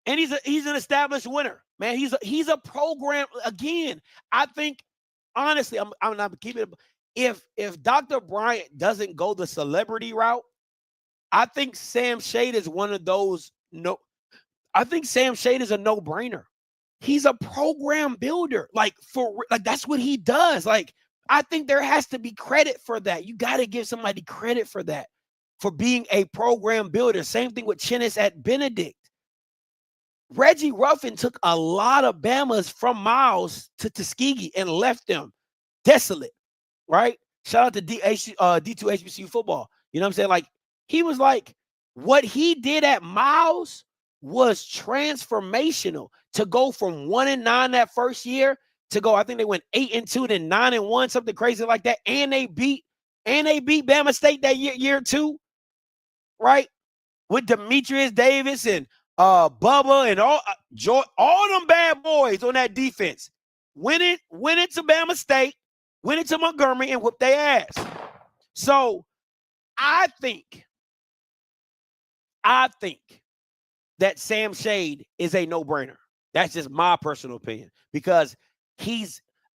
And he's an established winner, man. He's a program. Again, I think, honestly, I'm not keeping it. If Dr. Bryant doesn't go the celebrity route, I think Sam Shade is one of those. No, I think Sam Shade is a no-brainer. He's a program builder. Like that's what he does. Like, I think there has to be credit for that. You got to give somebody credit for that, for being a program builder. Same thing with Chinnis at Benedict. Reggie Ruffin took a lot of Bamas from Miles to Tuskegee and left them desolate, right? Shout out to D2 HBCU football. You know what I'm saying? Like, he was like, what he did at Miles was transformational. To go from 1-9 that first year to go, I think they went 8-2, then 9-1, something crazy like that. And they beat Bama State that year too, right? With Demetrius Davis and Bubba and all them bad boys on that defense. Went it to Bama State, went it to Montgomery, and whooped their ass. So I think that Sam Shade is a no-brainer. That's just my personal opinion, because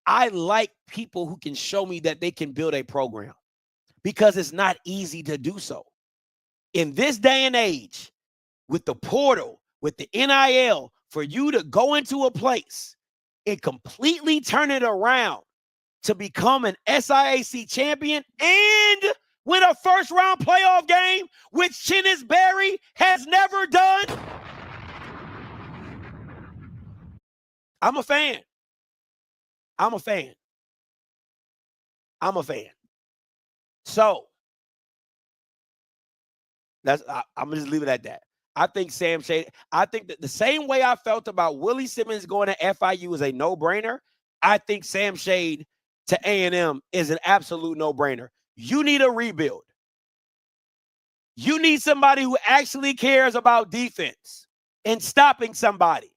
I like people who can show me that they can build a program, because it's not easy to do so. In this day and age, with the portal, with the NIL, for you to go into a place and completely turn it around to become an SIAC champion and win a first-round playoff game, which Chinnis Berry has never done. I'm a fan. So I'm gonna just leave it at that. I think Sam Shade, I think that the same way I felt about Willie Simmons going to FIU is a no-brainer, I think Sam Shade to A&M is an absolute no-brainer. You need a rebuild. You need somebody who actually cares about defense and stopping somebody.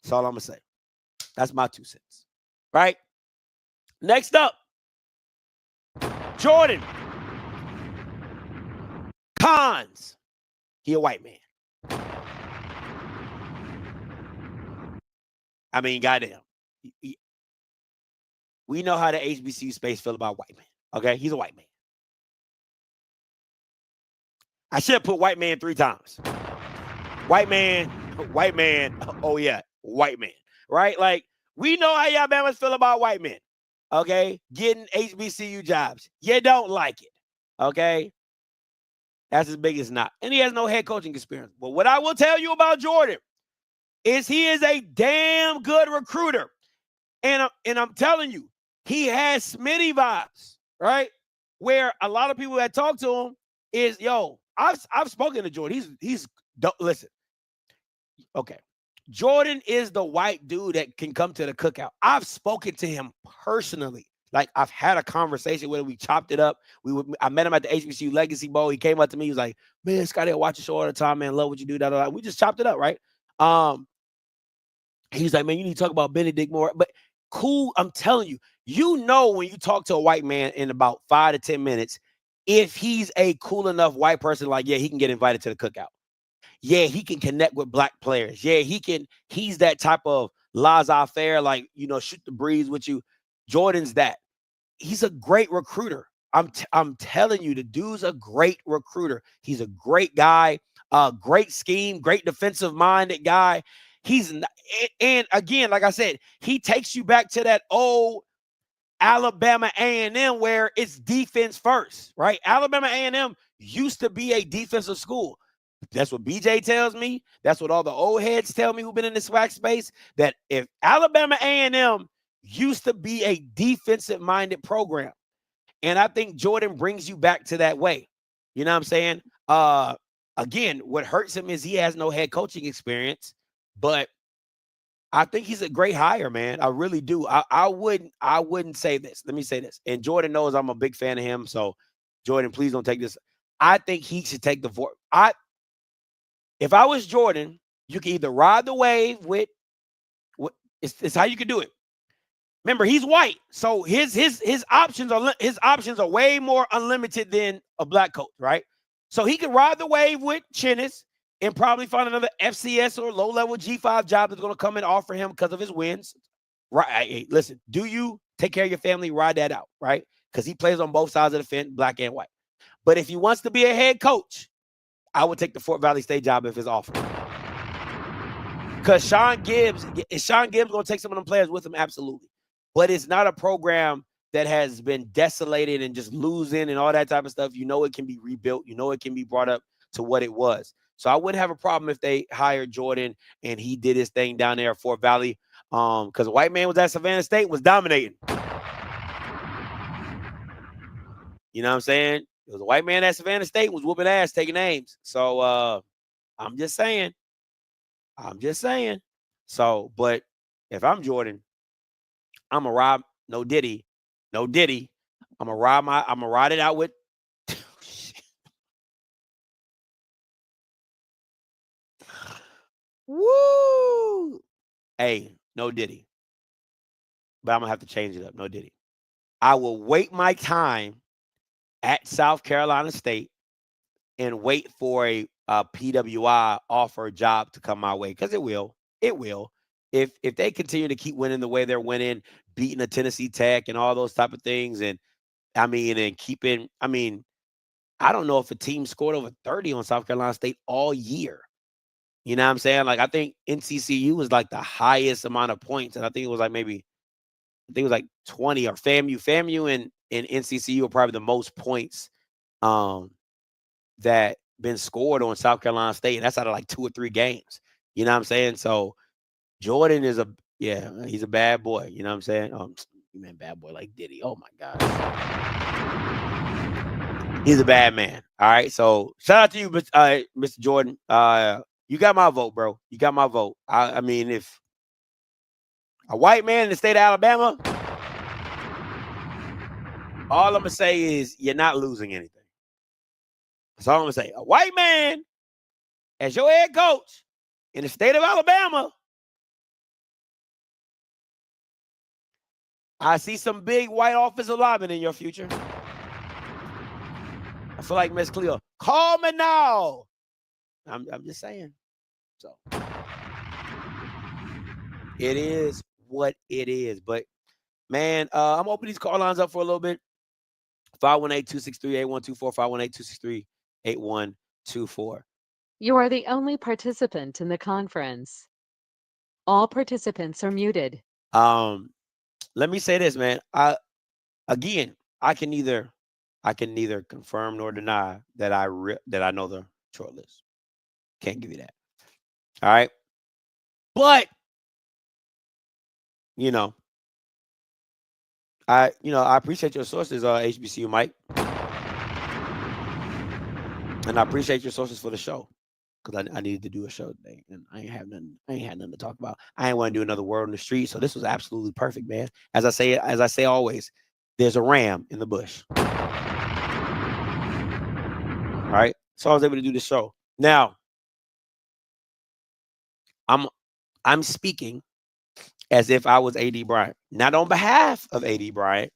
That's all I'm going to say. That's my 2 cents. Right? Next up, Jordan Cons. He a white man. I mean, goddamn. We know how the HBCU space feel about white men. Okay? He's a white man. I should have put white man 3 times. White man, oh yeah, white man. Right? Like, we know how y'all Bama's feel about white men. Okay? Getting HBCU jobs. You don't like it. Okay? That's as big as not. And he has no head coaching experience. But what I will tell you about Jordan is he is a damn good recruiter. And I'm telling you, he has Smitty vibes, right? Where a lot of people that talk to him is, I've spoken to Jordan. Listen. Okay. Jordan is the white dude that can come to the cookout. I've spoken to him personally. Like, I've had a conversation with him. We chopped it up. I met him at the HBCU Legacy Bowl. He came up to me. He was like, man, Scotty, I watch your show all the time, man. Love what you do. We just chopped it up, right? He's like, man, you need to talk about Benedict more. But cool, I'm telling you, when you talk to a white man in about 5 to 10 minutes, if he's a cool enough white person, like, yeah, he can get invited to the cookout. Yeah, he can connect with black players. Yeah, he's that type of laissez-faire, like, shoot the breeze with you. Jordan's that. He's a great recruiter. I'm telling you, the dude's a great recruiter. He's a great guy, great scheme, great defensive-minded guy. And again, like I said, he takes you back to that old Alabama A&M where it's defense first, right? Alabama A&M used to be a defensive school. That's what BJ tells me. That's what all the old heads tell me who've been in the SWAC space, that if Alabama A&M used to be a defensive-minded program. And I think Jordan brings you back to that way. You know what I'm saying? Again, what hurts him is he has no head coaching experience, but I think he's a great hire, man. I really do. I wouldn't say this. Let me say this. And Jordan knows I'm a big fan of him. So, Jordan, please don't take this. I think he should take the vote. If I was Jordan, you can either ride the wave with it's how you can do it. Remember, he's white, so his options are way more unlimited than a black coach, right? So he can ride the wave with Chinnis and probably find another FCS or low-level G5 job that's going to come and offer him because of his wins. Right? Hey, listen, do you take care of your family, ride that out, right? Because he plays on both sides of the fence, black and white. But if he wants to be a head coach, I would take the Fort Valley State job if it's offered. Because Sean Gibbs gonna take some of them players with him? Absolutely. But it's not a program that has been desolated and just losing and all that type of stuff. You know it can be rebuilt. You know it can be brought up to what it was. So I wouldn't have a problem if they hired Jordan and he did his thing down there at Fort Valley. Because a white man was at Savannah State, was dominating. You know what I'm saying? It was a white man at Savannah State, was whooping ass, taking names. So I'm just saying. So, but if I'm Jordan, I'm gonna rob no Diddy. I'm gonna ride it out with woo. Hey, no Diddy. But I'm gonna have to change it up. No Diddy. I will wait my time at South Carolina State and wait for a PWI offer job to come my way, because it will. It will. If they continue to keep winning the way they're winning, beating a Tennessee Tech and all those type of things, and I don't know if a team scored over 30 on South Carolina State all year. You know what I'm saying? Like, I think NCCU was like the highest amount of points, and I think it was like 20, or FAMU and NCCU are probably the most points that been scored on South Carolina State, and that's out of like 2 or 3 games. You know what I'm saying? So Jordan is he's a bad boy. You know what I'm saying? You meant bad boy like Diddy. Oh my God. He's a bad man. All right. So shout out to you, Mr. Jordan. You got my vote, bro. You got my vote. I mean, if a white man in the state of Alabama, all I'm gonna say is you're not losing anything. That's all I'm gonna say. A white man as your head coach in the state of Alabama, I see some big white offensive linemen in your future. I feel like Miss Cleo. Call me now. I'm just saying. So it is what it is. But man, I'm opening these call lines up for a little bit. 518-263-8124, 518-263-8124. You are the only participant in the conference. All participants are muted. Let me say this, man. I can neither confirm nor deny that I know the short list. Can't give you that. All right. But I appreciate your sources, HBCU Mike. And I appreciate your sources for the show, because I needed to do a show today, and I ain't had nothing to talk about. I ain't want to do another word on the street, so this was absolutely perfect, man. As I say always, there's a ram in the bush. All right, so I was able to do the show. Now, I'm speaking as if I was AD Bryant, not on behalf of AD Bryant.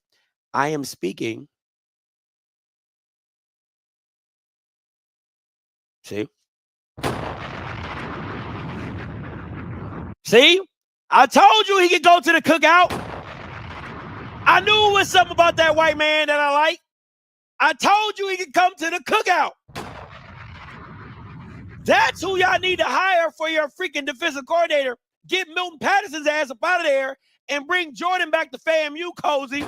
I am speaking. See, I told you he could go to the cookout. I knew it was something about that white man that I like. I told you he could come to the cookout. That's who y'all need to hire for your freaking defensive coordinator. Get Milton Patterson's ass up out of there and bring Jordan back to FAMU, Cozy.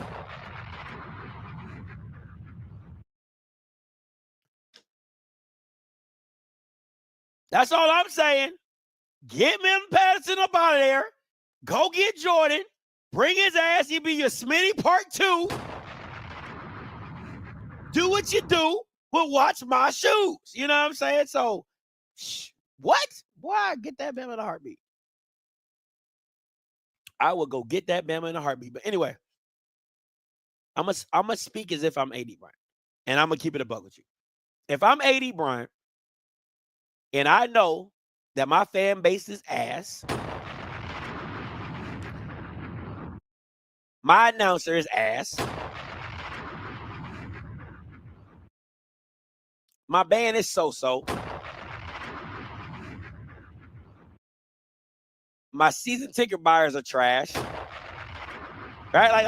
That's all I'm saying. Get Milton Patterson up out of there. Go get Jordan. Bring his ass. He'll be your Smitty Part 2. Do what you do, but watch my shoes. You know what I'm saying? So, what? Boy, get that Bama in a heartbeat. I will go get that Bama in a heartbeat. But anyway, I'm gonna speak as if I'm AD Bryant, and I'm gonna keep it a buck with you. If I'm AD Bryant, and I know that my fan base is ass, my announcer is ass, my band is so-so, my season ticket buyers are trash, right? Like,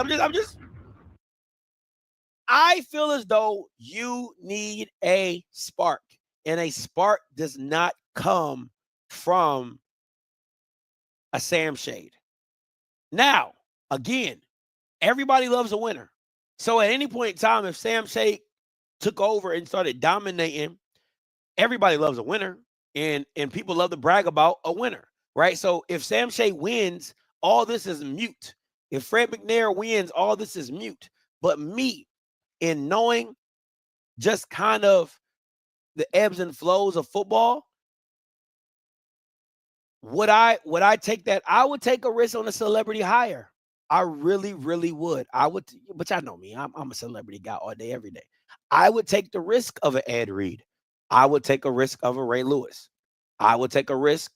I feel as though you need a spark, and a spark does not come from a Sam Shade. Now, again, everybody loves a winner. So at any point in time, if Sam Shade took over and started dominating, everybody loves a winner, and people love to brag about a winner, right? So if Sam Shade wins, all this is mute. If Fred McNair wins, all this is mute. But me, in knowing just kind of the ebbs and flows of football, would I take that? I would take a risk on a celebrity hire. I really, really would. I would, but y'all know me. I'm a celebrity guy all day, every day. I would take the risk of an Ed Reed. I would take a risk of a Ray Lewis. I would take a risk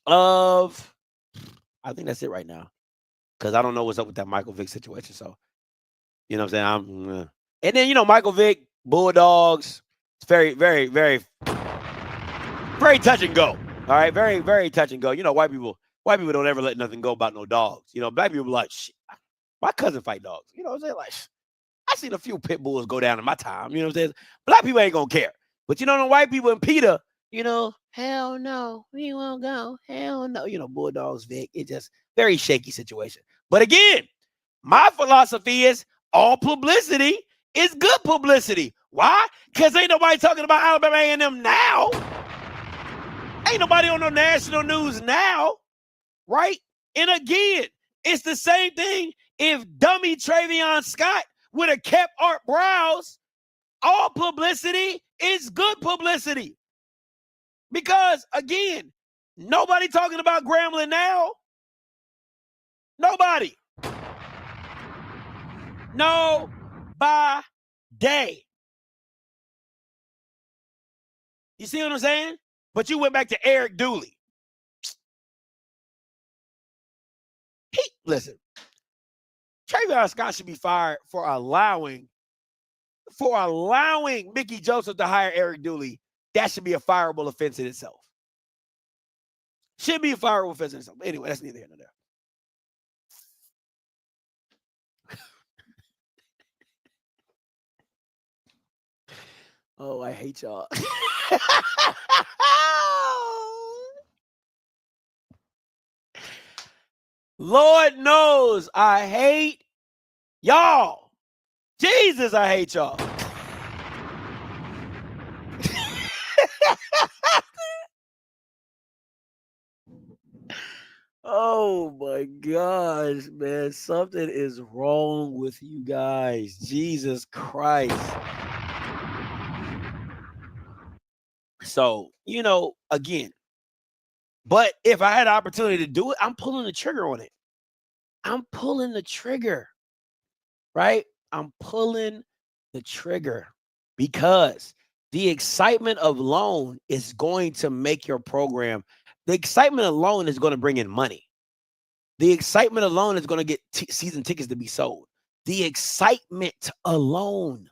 of, I think that's it right now, because I don't know what's up with that Michael Vick situation. So, you know what I'm saying? And then, you know, Michael Vick, Bulldogs, it's very, very, very, very touch and go. All right, very, very touch and go. You know, white people don't ever let nothing go about no dogs. You know, black people be like, shit, my cousin fight dogs. You know what I'm saying? Like, I seen a few pit bulls go down in my time. You know what I'm saying? Black people ain't gonna care. But you know, the white people and Peter, you know, hell no, we won't go. Hell no. You know, Bulldogs, Vic, it's just very shaky situation. But again, my philosophy is all publicity is good publicity. Why? Because ain't nobody talking about Alabama A&M now. Ain't nobody on no national news now, right? And again, it's the same thing if dummy Travion Scott would have kept Art Browse. All publicity is good publicity. Because, again, nobody talking about Grambling now. Nobody. Nobody. You see what I'm saying? But you went back to Eric Dooley. Listen, Travion Scott should be fired for allowing Mickey Joseph to hire Eric Dooley. That should be a fireable offense in itself. Should be a fireable offense in itself. Anyway, that's neither here nor there. Oh, I hate y'all. Lord knows I hate y'all. Jesus, I hate y'all. Oh my gosh, man. Something is wrong with you guys. Jesus Christ. So, you know, again, but if I had the opportunity to do it, I'm pulling the trigger on it. I'm pulling the trigger, right? I'm pulling the trigger because the excitement alone is going to make your program. The excitement alone is going to bring in money. The excitement alone is going to get season tickets to be sold. The excitement alone.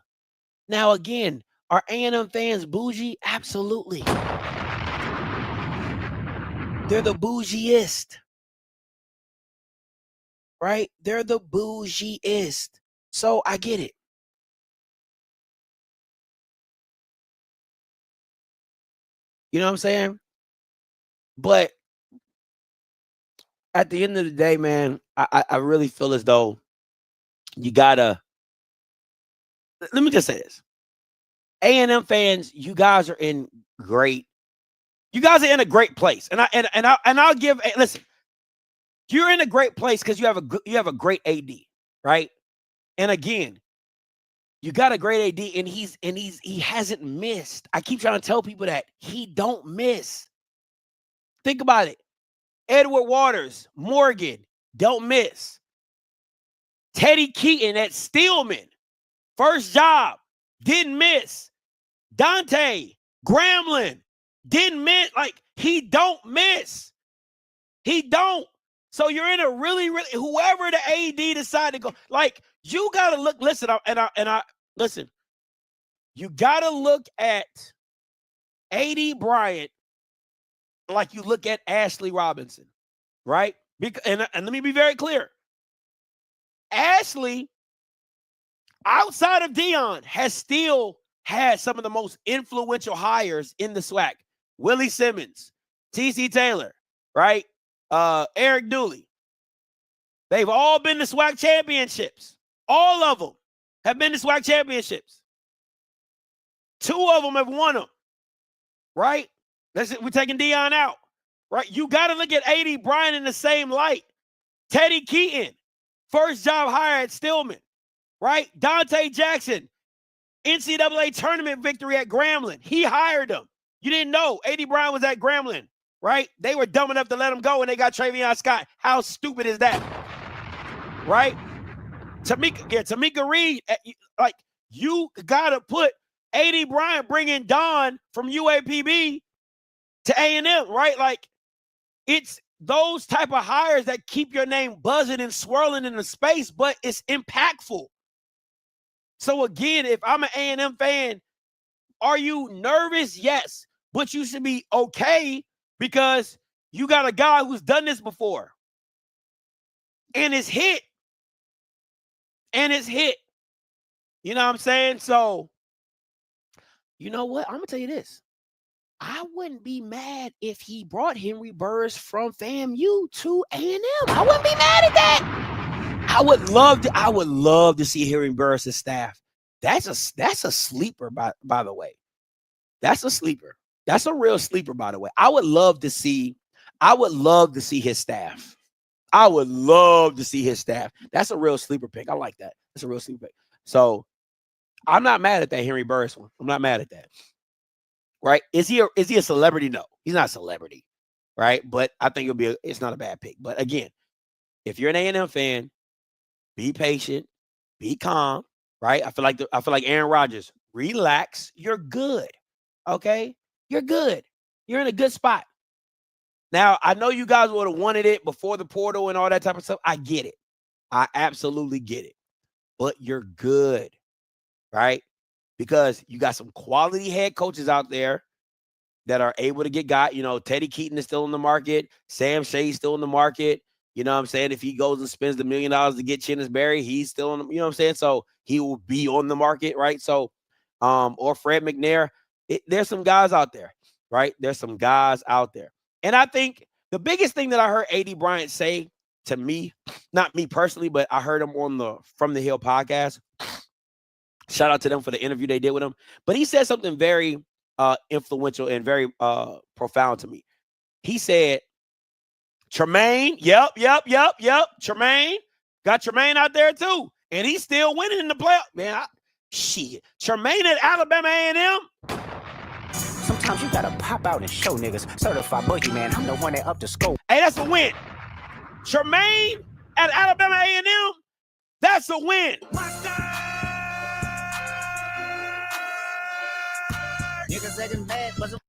Now, again, are A&M fans bougie? Absolutely. They're the bougiest. Right? They're the bougiest. So I get it. You know what I'm saying? But at the end of the day, man, I really feel as though you gotta. Let me just say this: A&M fans, you guys are in great. You guys are in a great place, and I'll give. Listen, you're in a great place because you have a great AD, right? And again, you got a great AD, and he hasn't missed. I keep trying to tell people that he don't miss. Think about it. Edward Waters, Morgan, don't miss. Teddy Keaton at Steelman, first job, didn't miss. Dante Grambling, didn't miss. Like, he don't miss. He don't. So you're in a really, whoever the AD decide to go, like, you gotta look. Listen, listen. You gotta look at AD Bryant like you look at Ashley Robinson, right? And let me be very clear. Ashley, outside of Dion, has still had some of the most influential hires in the SWAC. Willie Simmons, T.C. Taylor, right? Eric Dooley. They've all been to SWAC championships. All of them have been to SWAC championships. 2 of them have won them, right? We're taking Dion out, right? You got to look at A.D. Bryant in the same light. Teddy Keaton, first job hire at Stillman, right? Dante Jackson, NCAA tournament victory at Grambling. He hired him. You didn't know A.D. Bryant was at Grambling, right? They were dumb enough to let him go and they got Travion Scott. How stupid is that? Right? Tamika Reed, like, you got to put A.D. Bryant bringing Don from UAPB to A&M, right? Like, it's those type of hires that keep your name buzzing and swirling in the space, but it's impactful. So again, if I'm an A&M fan, are you nervous? Yes, but you should be okay because you got a guy who's done this before. And it's hit. You know what I'm saying? So, you know what? I'm going to tell you this. I wouldn't be mad if he brought Henry Burris from FAMU to A&M. I wouldn't be mad at that. I would love to see Henry Burris' staff. That's a sleeper, by the way. That's a sleeper. That's a real sleeper, by the way. I would love to see his staff. I would love to see his staff. That's a real sleeper pick. I like that. That's a real sleeper pick. So I'm not mad at that Henry Burris one. I'm not mad at that. Right? Is he a celebrity? No, he's not a celebrity. Right? But I think it's not a bad pick. But again, if you're an A&M fan, be patient, be calm. Right? I feel like Aaron Rodgers. Relax. You're good. Okay? You're good. You're in a good spot. Now, I know you guys would have wanted it before the portal and all that type of stuff. I get it. I absolutely get it. But you're good, right? Because you got some quality head coaches out there that are able to get got. You know, Teddy Keaton is still in the market. Sam Shea's still in the market. You know what I'm saying? If he goes and spends the $1 million to get Chennis Berry, he's still in the, you know what I'm saying? So he will be on the market, right? So, or Fred McNair. There's some guys out there, right? There's some guys out there. And I think the biggest thing that I heard A.D. Bryant say to me, not me personally, but I heard him on the From the Hill podcast. Shout out to them for the interview they did with him. But he said something very influential and very profound to me. He said, Tremaine, yep. Tremaine, got Tremaine out there too. And he's still winning in the playoff. Man, shit. Tremaine at Alabama A&M. Sometimes you gotta pop out and show niggas. Certified boogeyman, I'm the one that up the scope. Hey, that's a win. Tremaine at Alabama A&M, that's a win.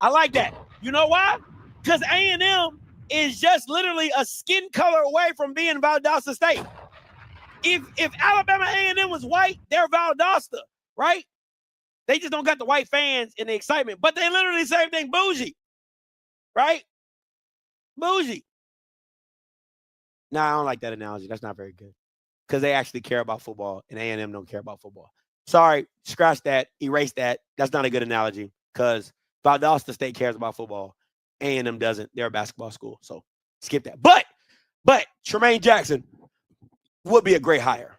I like that. You know why? Because A&M is just literally a skin color away from being Valdosta State. If Alabama A&M was white, they're Valdosta, right? They just don't got the white fans and the excitement. But they literally same thing, bougie. Right? Bougie. Nah, I don't like that analogy. That's not very good. Because they actually care about football, and A&M don't care about football. Sorry, scratch that, erase that. That's not a good analogy. Because Valdosta State cares about football. A&M doesn't. They're a basketball school. So skip that. But Tremaine Jackson would be a great hire.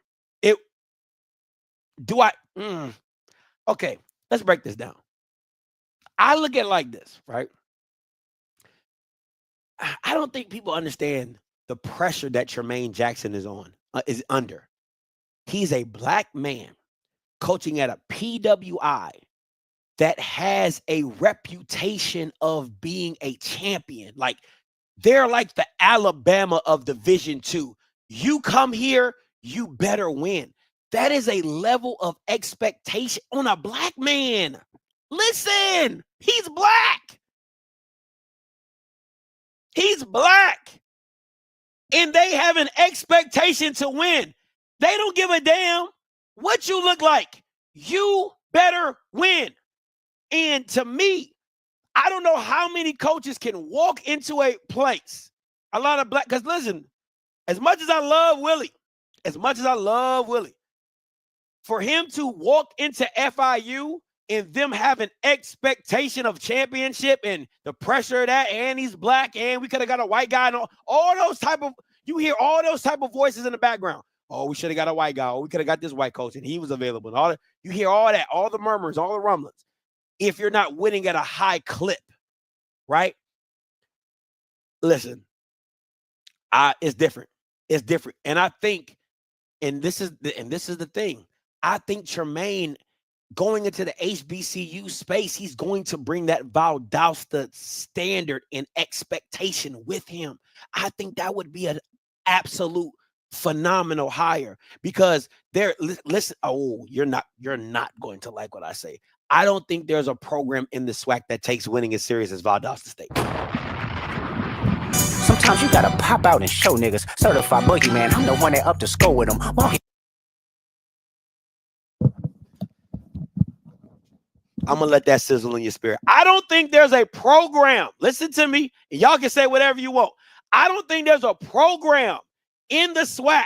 Okay, let's break this down. I look at it like this, right? I don't think people understand the pressure that Tremaine Jackson is under. He's a black man coaching at a PWI that has a reputation of being a champion. Like, they're like the Alabama of Division II. You come here, you better win. That is a level of expectation on a black man. Listen, he's black. He's black. And they have an expectation to win. They don't give a damn what you look like. You better win. And to me, I don't know how many coaches can walk into a place. A lot of black, because listen, as much as I love Willie, for him to walk into FIU and them having expectation of championship and the pressure of that, and he's black, and we could have got a white guy, and all those type of, you hear all those type of voices in the background. Oh, we should have got a white guy. Oh, we could have got this white coach, and he was available. And all that, you hear all that, all the murmurs, all the rumblings. If you're not winning at a high clip, right? Listen, it's different. It's different, and I think, and this is the thing. I think Tremaine, going into the HBCU space, he's going to bring that Valdosta standard and expectation with him. I think that would be an absolute phenomenal hire, because listen, oh, you're not going to like what I say. I don't think there's a program in the SWAC that takes winning as serious as Valdosta State. Sometimes you gotta pop out and show niggas. Certified boogeyman, I'm the one that up to score with them. Walking. I'm going to let that sizzle in your spirit. I don't think there's a program. Listen to me. And y'all can say whatever you want. I don't think there's a program in the SWAC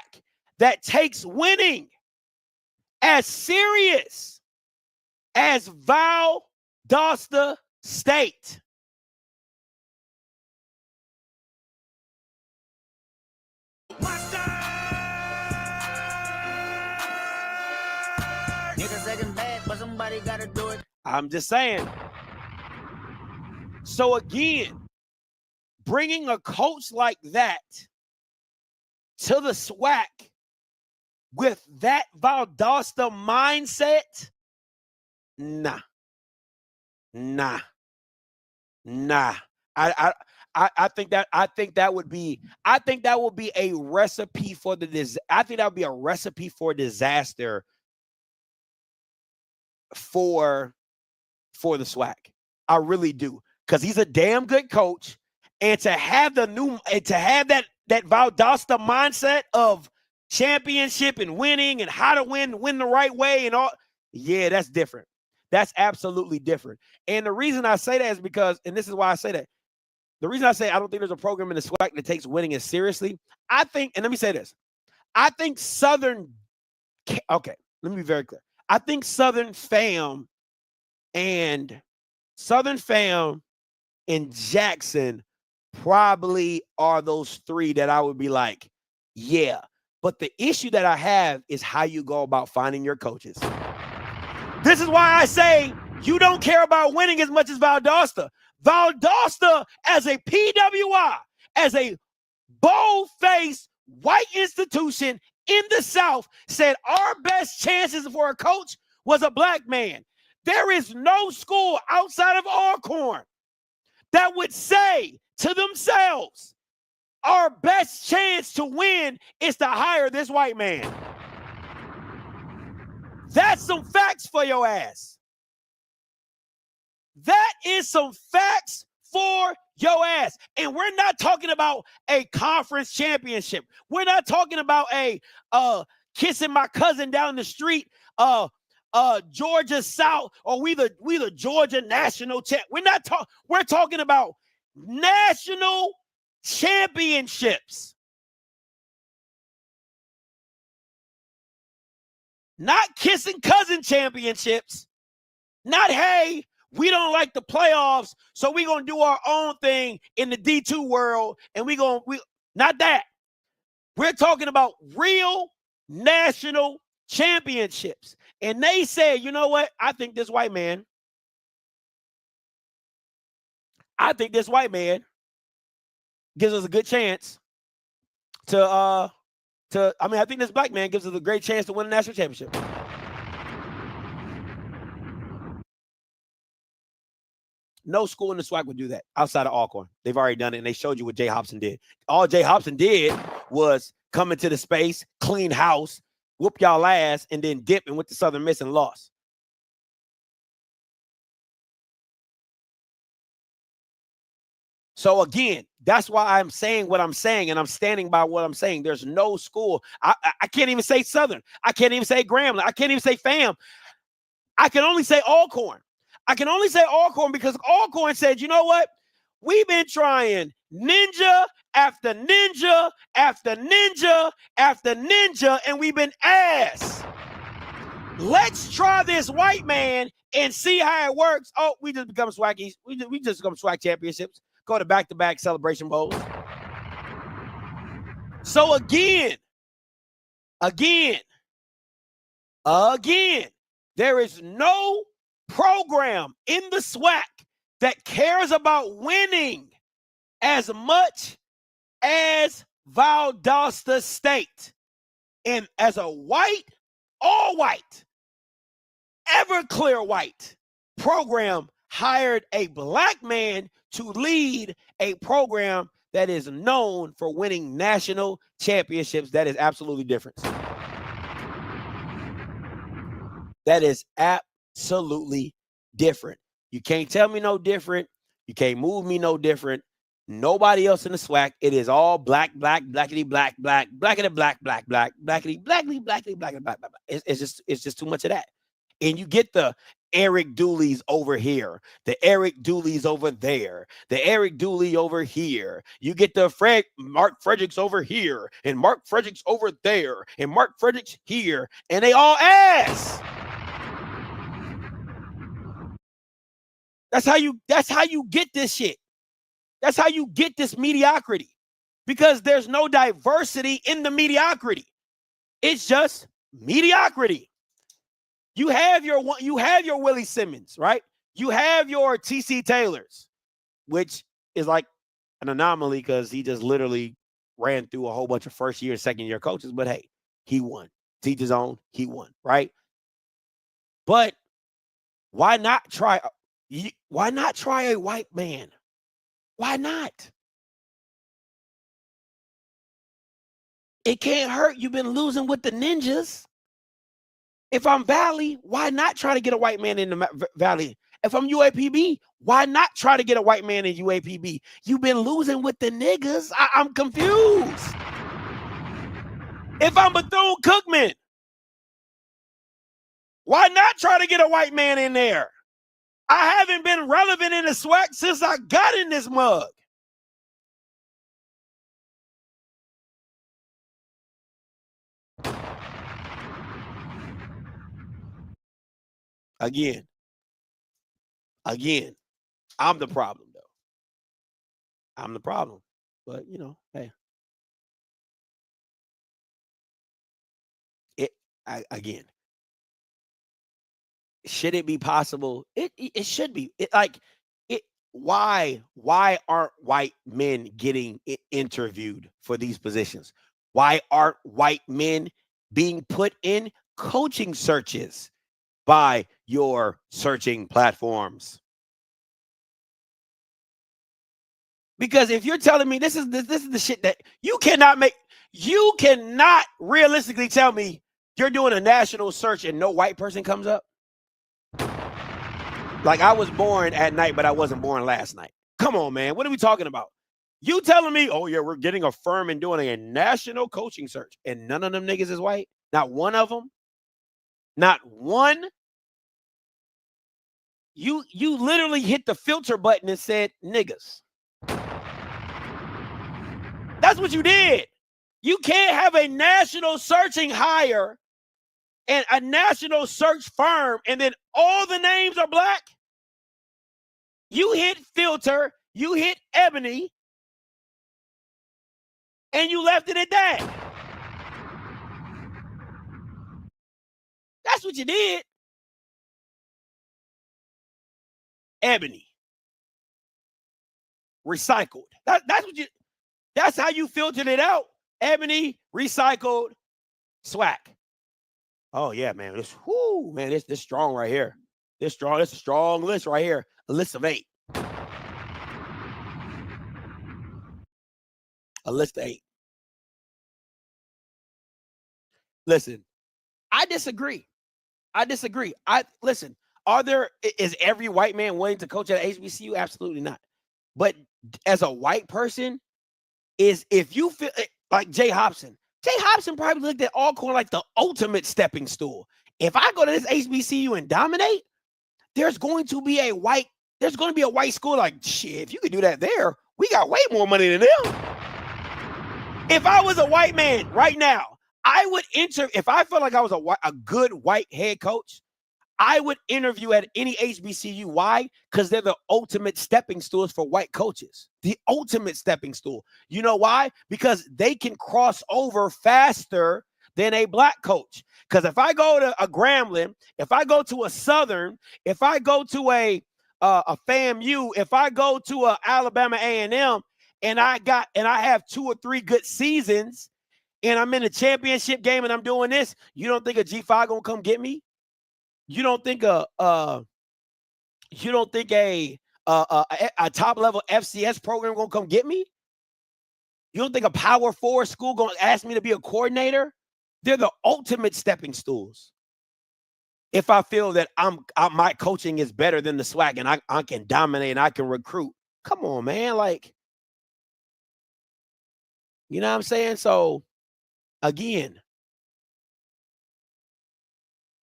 that takes winning as serious as Valdosta State. Niggas acting bad, but somebody gotta do it. I'm just saying. So again, bringing a coach like that to the SWAC with that Valdosta mindset, nah. I think that would be a recipe for disaster for the SWAC. I really do, because he's a damn good coach, and to have that Valdosta mindset of championship and winning and how to win the right way and all, yeah, that's different. That's absolutely different. And the reason I say that is because, and this is why I say that, the reason I say I don't think there's a program in the SWAC that takes winning as seriously, I think, and let me say this, I think Southern, okay, let me be very clear. I think Southern Fam and Jackson probably are those three that I would be like, yeah. But the issue that I have is how you go about finding your coaches. This is why I say you don't care about winning as much as Valdosta. Valdosta, as a PWI, as a bold-faced white institution in the South, said our best chances for a coach was a black man. There is no school outside of Alcorn that would say to themselves, our best chance to win is to hire this white man. That's some facts for your ass. That is some facts for your ass. And we're not talking about a conference championship. We're not talking about a kissing my cousin down the street, Georgia South, or we the Georgia national champ. We're talking about national championships. Not kissing cousin championships. Not, hey, we don't like the playoffs, so we're going to do our own thing in the D2 world, and not that. We're talking about real national championships. And they say, you know what? I think this white man gives us a good chance I think this black man gives us a great chance to win a national championship. No school in the SWAC would do that outside of Alcorn. They've already done it, and they showed you what Jay Hobson did. All Jay Hobson did was come into the space, clean house, whoop y'all ass, and then dip and went to Southern Miss and lost. So again, that's why I'm saying what I'm saying, and I'm standing by what I'm saying. There's no school. I can't even say Southern. I can't even say Grambling. I can't even say FAM. I can only say Alcorn. I can only say Alcorn because Alcorn said, you know what? We've been trying ninja after ninja after ninja after ninja, and we've been ass. Let's try this white man and see how it works. Oh, we just become swackies. We just become swag championships. Go to back-to-back celebration bowls. So again, there is no program in the SWAC that cares about winning as much as Valdosta State. And as a white, all white, Everclear white program hired a black man to lead a program that is known for winning national championships. That is absolutely different. That is absolutely different. You can't tell me no different. You can't move me no different. Nobody else in the SWAC. It is all black, blackity, black, blackity, black, blackity, black. It's just too much of that. And you get the Eric Dooley's over here, the Eric Dooley's over there, the Eric Dooley over here. You get the Mark Fredericks over here, and Mark Fredericks over there, and Mark Fredericks here, and they all ass. That's how you get this shit. That's how you get this mediocrity, because there's no diversity in the mediocrity. It's just mediocrity. You have your Willie Simmons, right? You have your TC Taylors, which is like an anomaly because he just literally ran through a whole bunch of first-year, second-year coaches. But hey, he won. Teach his own, he won, right? But why not try a white man? Why not? It can't hurt. You've been losing with the ninjas. If I'm Valley, why not try to get a white man in the Valley? If I'm UAPB, why not try to get a white man in UAPB? You've been losing with the niggas. I'm confused. If I'm Bethune-Cookman, why not try to get a white man in there? I haven't been relevant in the SWAC since I got in this mug. Again, I'm the problem, though. I'm the problem. But, hey. Again, should it be possible? It should be. Why aren't white men getting interviewed for these positions? Why aren't white men being put in coaching searches by your searching platforms? Because if you're telling me this is the shit that you cannot realistically tell me you're doing a national search and no white person comes up. Like I was born at night, but I wasn't born last night. Come on, man. What are we talking about? You telling me, oh yeah, we're getting a firm and doing a national coaching search and none of them niggas is white? Not one of them? Not one? You literally hit the filter button and said niggas. That's what you did. You can't have a national searching hire and a national search firm and then all the names are black. You hit filter, you hit ebony, and you left it at that. That's what you did. Ebony. Recycled. That's how you filtered it out. Ebony, recycled, SWAC. Oh yeah, man. This strong right here. This a strong list right here. A list of 8. A list of 8. Listen, I disagree. Listen, is every white man willing to coach at HBCU? Absolutely not. But as a white person, if you feel like Jay Hobson probably looked at Alcorn like the ultimate stepping stool. If I go to this HBCU and dominate, there's going to be a white school like, shit, if you could do that there, we got way more money than them. If I was a white man right now, I would if I felt like I was a good white head coach, I would interview at any HBCU. Why? Because they're the ultimate stepping stools for white coaches. The ultimate stepping stool. You know why? Because they can cross over faster than a black coach. Because if I go to a Grambling, if I go to a Southern, if I go to a FAMU, if I go to a Alabama A&M, and I have 2 or 3 good seasons, and I'm in a championship game and I'm doing this, you don't think a G5 gonna come get me? You don't think a top level FCS program gonna come get me? You don't think a Power 4 school gonna ask me to be a coordinator? They're the ultimate stepping stools. If I feel that my coaching is better than the SWAC and I can dominate and I can recruit, come on, man. Like, you know what I'm saying? So again,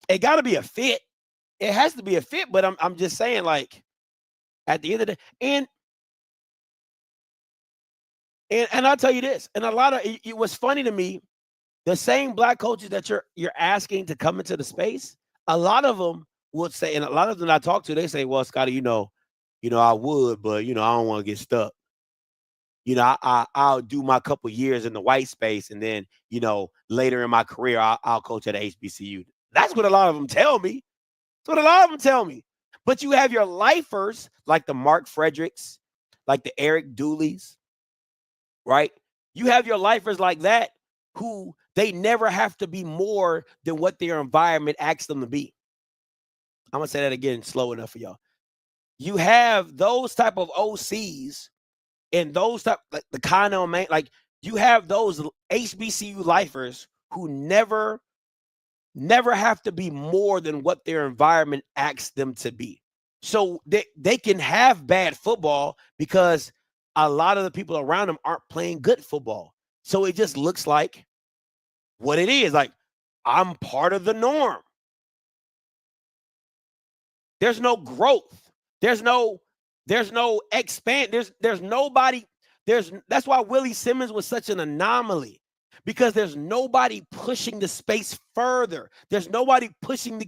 it got to be a fit. It has to be a fit, but I'm just saying, like, at the end of the day, and I'll tell you this, and a lot of it was funny to me, the same black coaches that you're asking to come into the space, a lot of them would say, and a lot of them I talk to, they say, well, Scotty, you know, I would, but I don't want to get stuck. I'll do my couple years in the white space, and then, later in my career, I'll coach at a HBCU. That's what a lot of them tell me. That's what a lot of them tell me. But you have your lifers like the Mark Fredericks, like the Eric Dooleys, right? You have your lifers like that who they never have to be more than what their environment asks them to be. I'm going to say that again slow enough for y'all. You have those type of OCs and those type, like the Kano man, like you have those HBCU lifers who never have to be more than what their environment asks them to be. So they can have bad football because a lot of the people around them aren't playing good football. So it just looks like what it is. Like, I'm part of the norm. There's no growth. There's no expand. There's nobody. That's why Willie Simmons was such an anomaly, because there's nobody pushing the space further. There's nobody pushing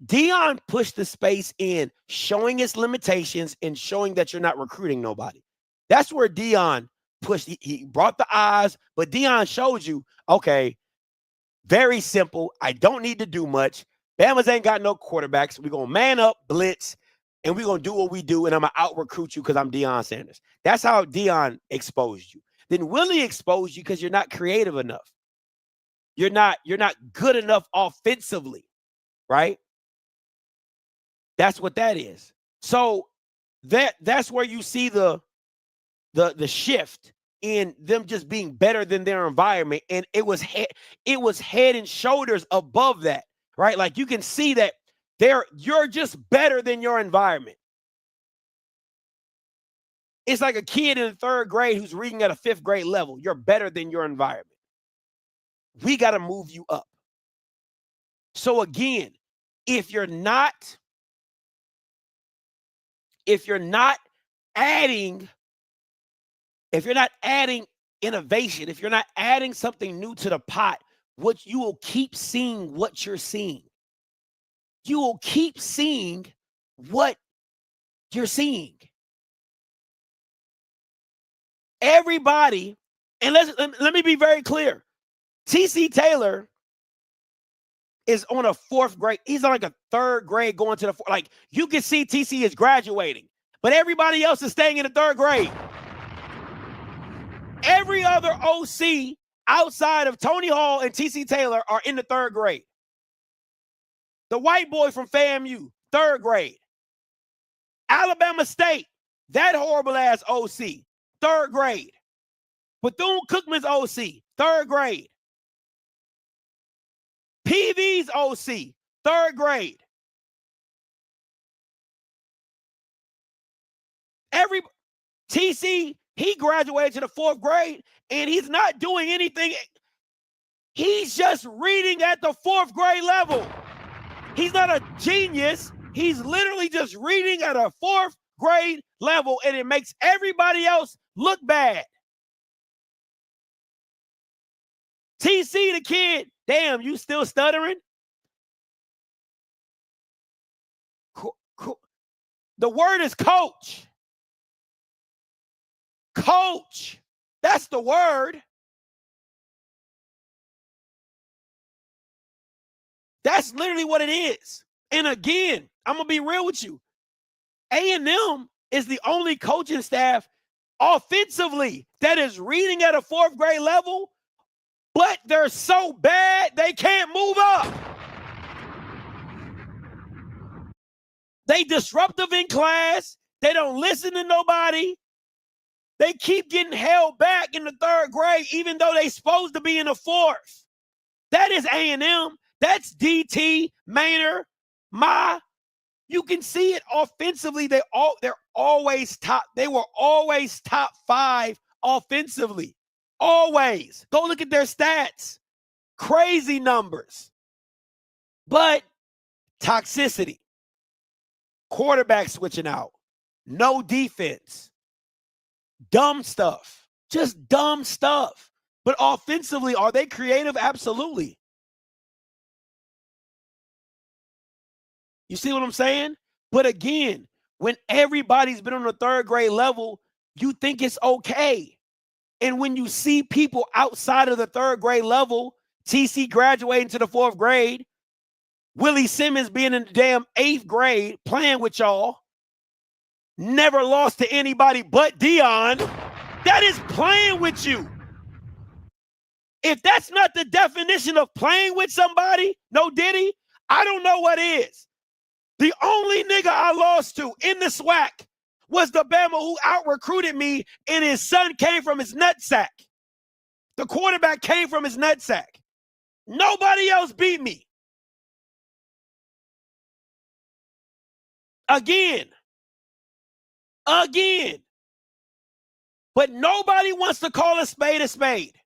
Deion pushed the space in, showing its limitations and showing that you're not recruiting nobody. That's where Deion pushed. He brought the eyes, but Deion showed you, okay, very simple. I don't need to do much. Bama's ain't got no quarterbacks. We're going to man up, blitz, and we're going to do what we do, and I'm going to out-recruit you because I'm Deion Sanders. That's how Deion exposed you. Then Willie exposed you because you're not creative enough. You're not good enough offensively, right? That's what that is. So that's where you see the shift in them just being better than their environment, and it was head and shoulders above that, right? Like you can see that you're just better than your environment. It's like a kid in 3rd grade who's reading at a 5th grade level. You're better than your environment. We got to move you up. So again, if you're not adding innovation, if you're not adding something new to the pot, what you will keep seeing what you're seeing. You will keep seeing what you're seeing. Everybody, and let me be very clear. TC Taylor is on a 4th grade. He's on like a 3rd grade going to the 4th. Like you can see TC is graduating, but everybody else is staying in the 3rd grade. Every other OC outside of Tony Hall and TC Taylor are in the 3rd grade. The white boy from FAMU, 3rd grade. Alabama State, that horrible ass OC, 3rd grade. Bethune-Cookman's OC, 3rd grade. PV's OC, 3rd grade. TC, he graduated to the 4th grade, and he's not doing anything. He's just reading at the 4th grade level. He's not a genius. He's literally just reading at a 4th grade level, and it makes everybody else look bad. TC the kid, damn, you still stuttering? The word is coach. Coach. That's the word. That's literally what it is. And again, I'm going to be real with you. A&M is the only coaching staff offensively that is reading at a 4th grade level, but they're so bad they can't move up. They disruptive in class. They don't listen to nobody. They keep getting held back in the 3rd grade, even though they're supposed to be in the 4th. That is A&M. That's DT, Maynard, Ma. You can see it offensively. They're always top. They were always top 5 offensively. Always. Go look at their stats. Crazy numbers. But toxicity. Quarterback switching out. No defense. Dumb stuff. Just dumb stuff. But offensively, are they creative? Absolutely. You see what I'm saying? But again, when everybody's been on the 3rd grade level, you think it's okay. And when you see people outside of the 3rd grade level, TC graduating to the 4th grade, Willie Simmons being in the damn 8th grade, playing with y'all, never lost to anybody but Dion, that is playing with you. If that's not the definition of playing with somebody, no Diddy, I don't know what is. The only nigga I lost to in the SWAC was the Bama who out-recruited me, and his son came from his nutsack. The quarterback came from his nutsack. Nobody else beat me. Again. But nobody wants to call a spade a spade.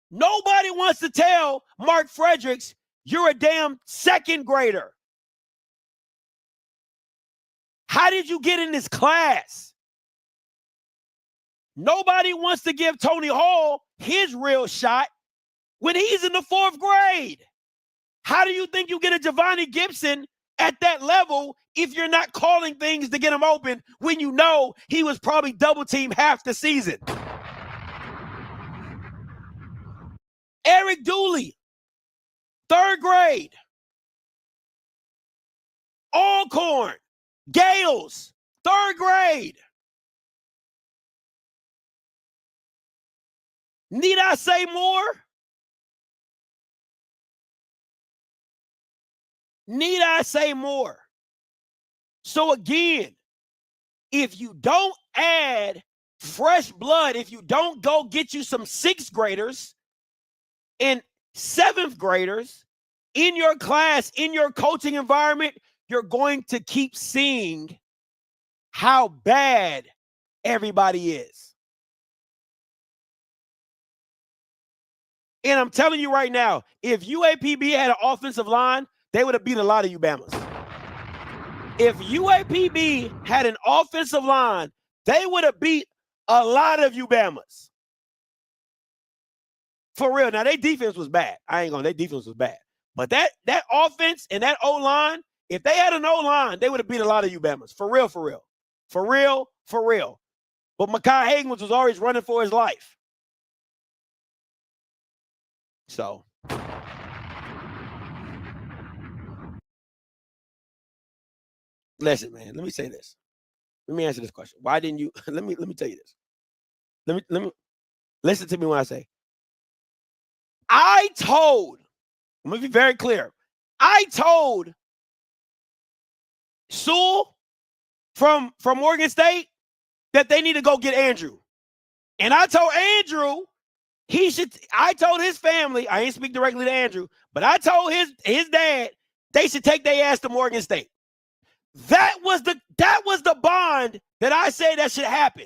Nobody wants to tell Mark Fredericks, you're a damn 2nd grader. How did you get in this class? Nobody wants to give Tony Hall his real shot when he's in the 4th grade. How do you think you get a Giovanni Gibson at that level if you're not calling things to get him open when you know he was probably double teamed half the season? Eric Dooley, 3rd grade. Alcorn, Gales, 3rd grade. Need I say more? Need I say more? So again, if you don't add fresh blood, if you don't go get you some 6th graders and 7th graders in your class, in your coaching environment, you're going to keep seeing how bad everybody is. And I'm telling you right now, if UAPB had an offensive line, they would have beat a lot of you Bamas. If UAPB had an offensive line, they would have beat a lot of you Bamas. For real. Now, their defense was bad. Their defense was bad. But that offense and that O-line, if they had an O-line, they would have beat a lot of you Bamas. For real, for real. For real, for real. But Mekhi Hagan was always running for his life. So. Listen, man, let me say this. Let me answer this question. Why didn't you, let me tell you this. Let me listen to me when I say, I'm going to be very clear. I told Sewell from Oregon State that they need to go get Andrew. And I told Andrew I told his family, I ain't speak directly to Andrew, but I told his dad they should take their ass to Oregon State. That was the bond that I say that should happen.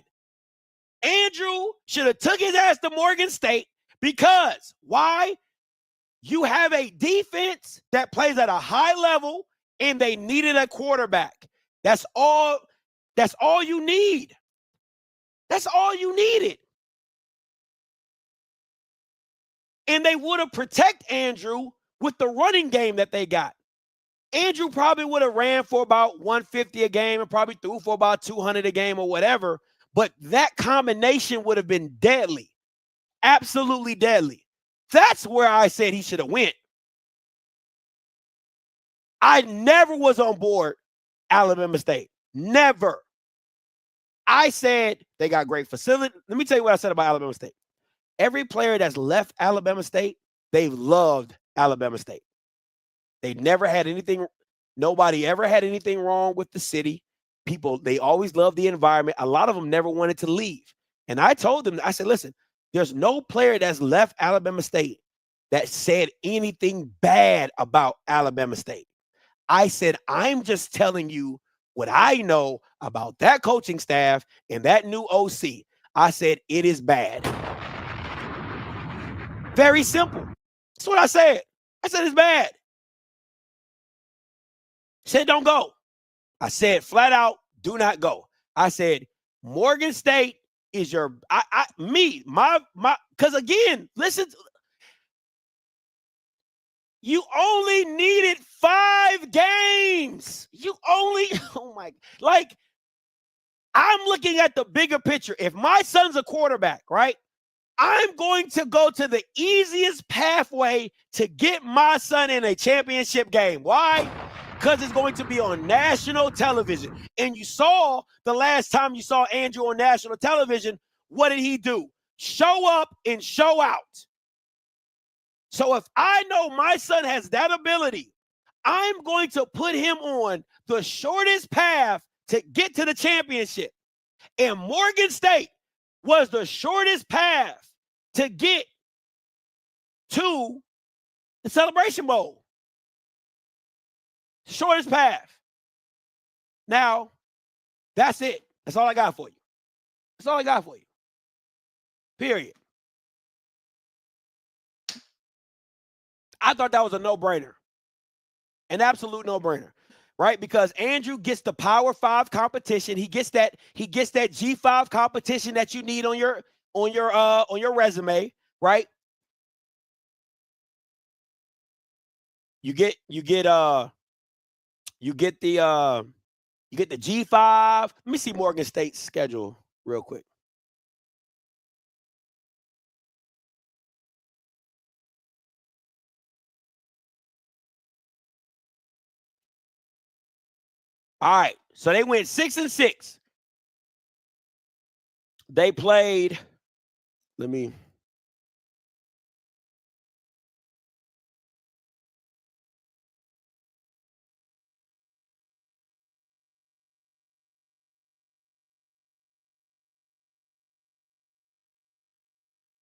Andrew should have took his ass to Oregon State because why? You have a defense that plays at a high level and they needed a quarterback. That's all you need. That's all you needed. And they would have protected Andrew with the running game that they got. Andrew probably would have ran for about 150 a game and probably threw for about 200 a game or whatever. But that combination would have been deadly. Absolutely deadly. That's where I said he should have went. I never was on board Alabama State. Never. I said they got great facility. Let me tell you what I said about Alabama State. Every player that's left Alabama State, they've loved Alabama State. They never had anything, nobody ever had anything wrong with the city. People, they always loved the environment. A lot of them never wanted to leave. And I told them, I said, listen, there's no player that's left Alabama State that said anything bad about Alabama State. I said, I'm just telling you what I know about that coaching staff and that new OC. I said, it is bad. Very simple. That's what I said. I said, it's bad. Said, don't go. I said, flat out, do not go. I said, Morgan State is your, because again, listen, you only needed 5 games. You only, oh my, like, I'm looking at the bigger picture. If my son's a quarterback, right, I'm going to go to the easiest pathway to get my son in a championship game. Why? Because it's going to be on national television. And you saw the last time you saw Andrew on national television, what did he do? Show up and show out. So if I know my son has that ability, I'm going to put him on the shortest path to get to the championship. And Morgan State was the shortest path to get to the Celebration Bowl. Shortest path. Now, that's it. That's all I got for you. That's all I got for you. Period. I thought that was a no-brainer. An absolute no-brainer. Right? Because Andrew gets the Power 5 competition. He gets that G5 competition that you need on your resume, right? You get the G5. Let me see Morgan State's schedule real quick. All right, so they went 6-6. They played, all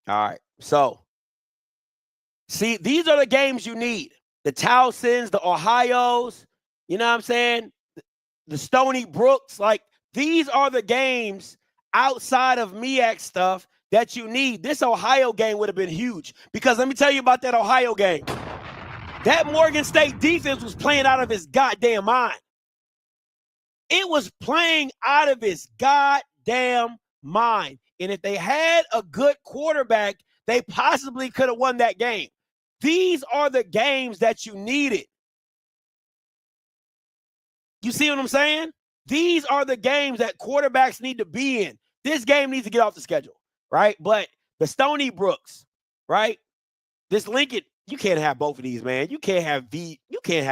right, so see, these are the games you need. The Towsons, the Ohios, you know what I'm saying? The Stony Brooks, like these are the games outside of MEAC stuff that you need. This Ohio game would have been huge because let me tell you about that Ohio game. That Morgan State defense was playing out of his goddamn mind. It was playing out of his goddamn mind. And if they had a good quarterback, they possibly could have won that game. These are the games that you needed. You see what I'm saying? These are the games that quarterbacks need to be in. This game needs to get off the schedule, right? But the Stony Brooks, right? This Lincoln, you can't have both of these, man. You can't have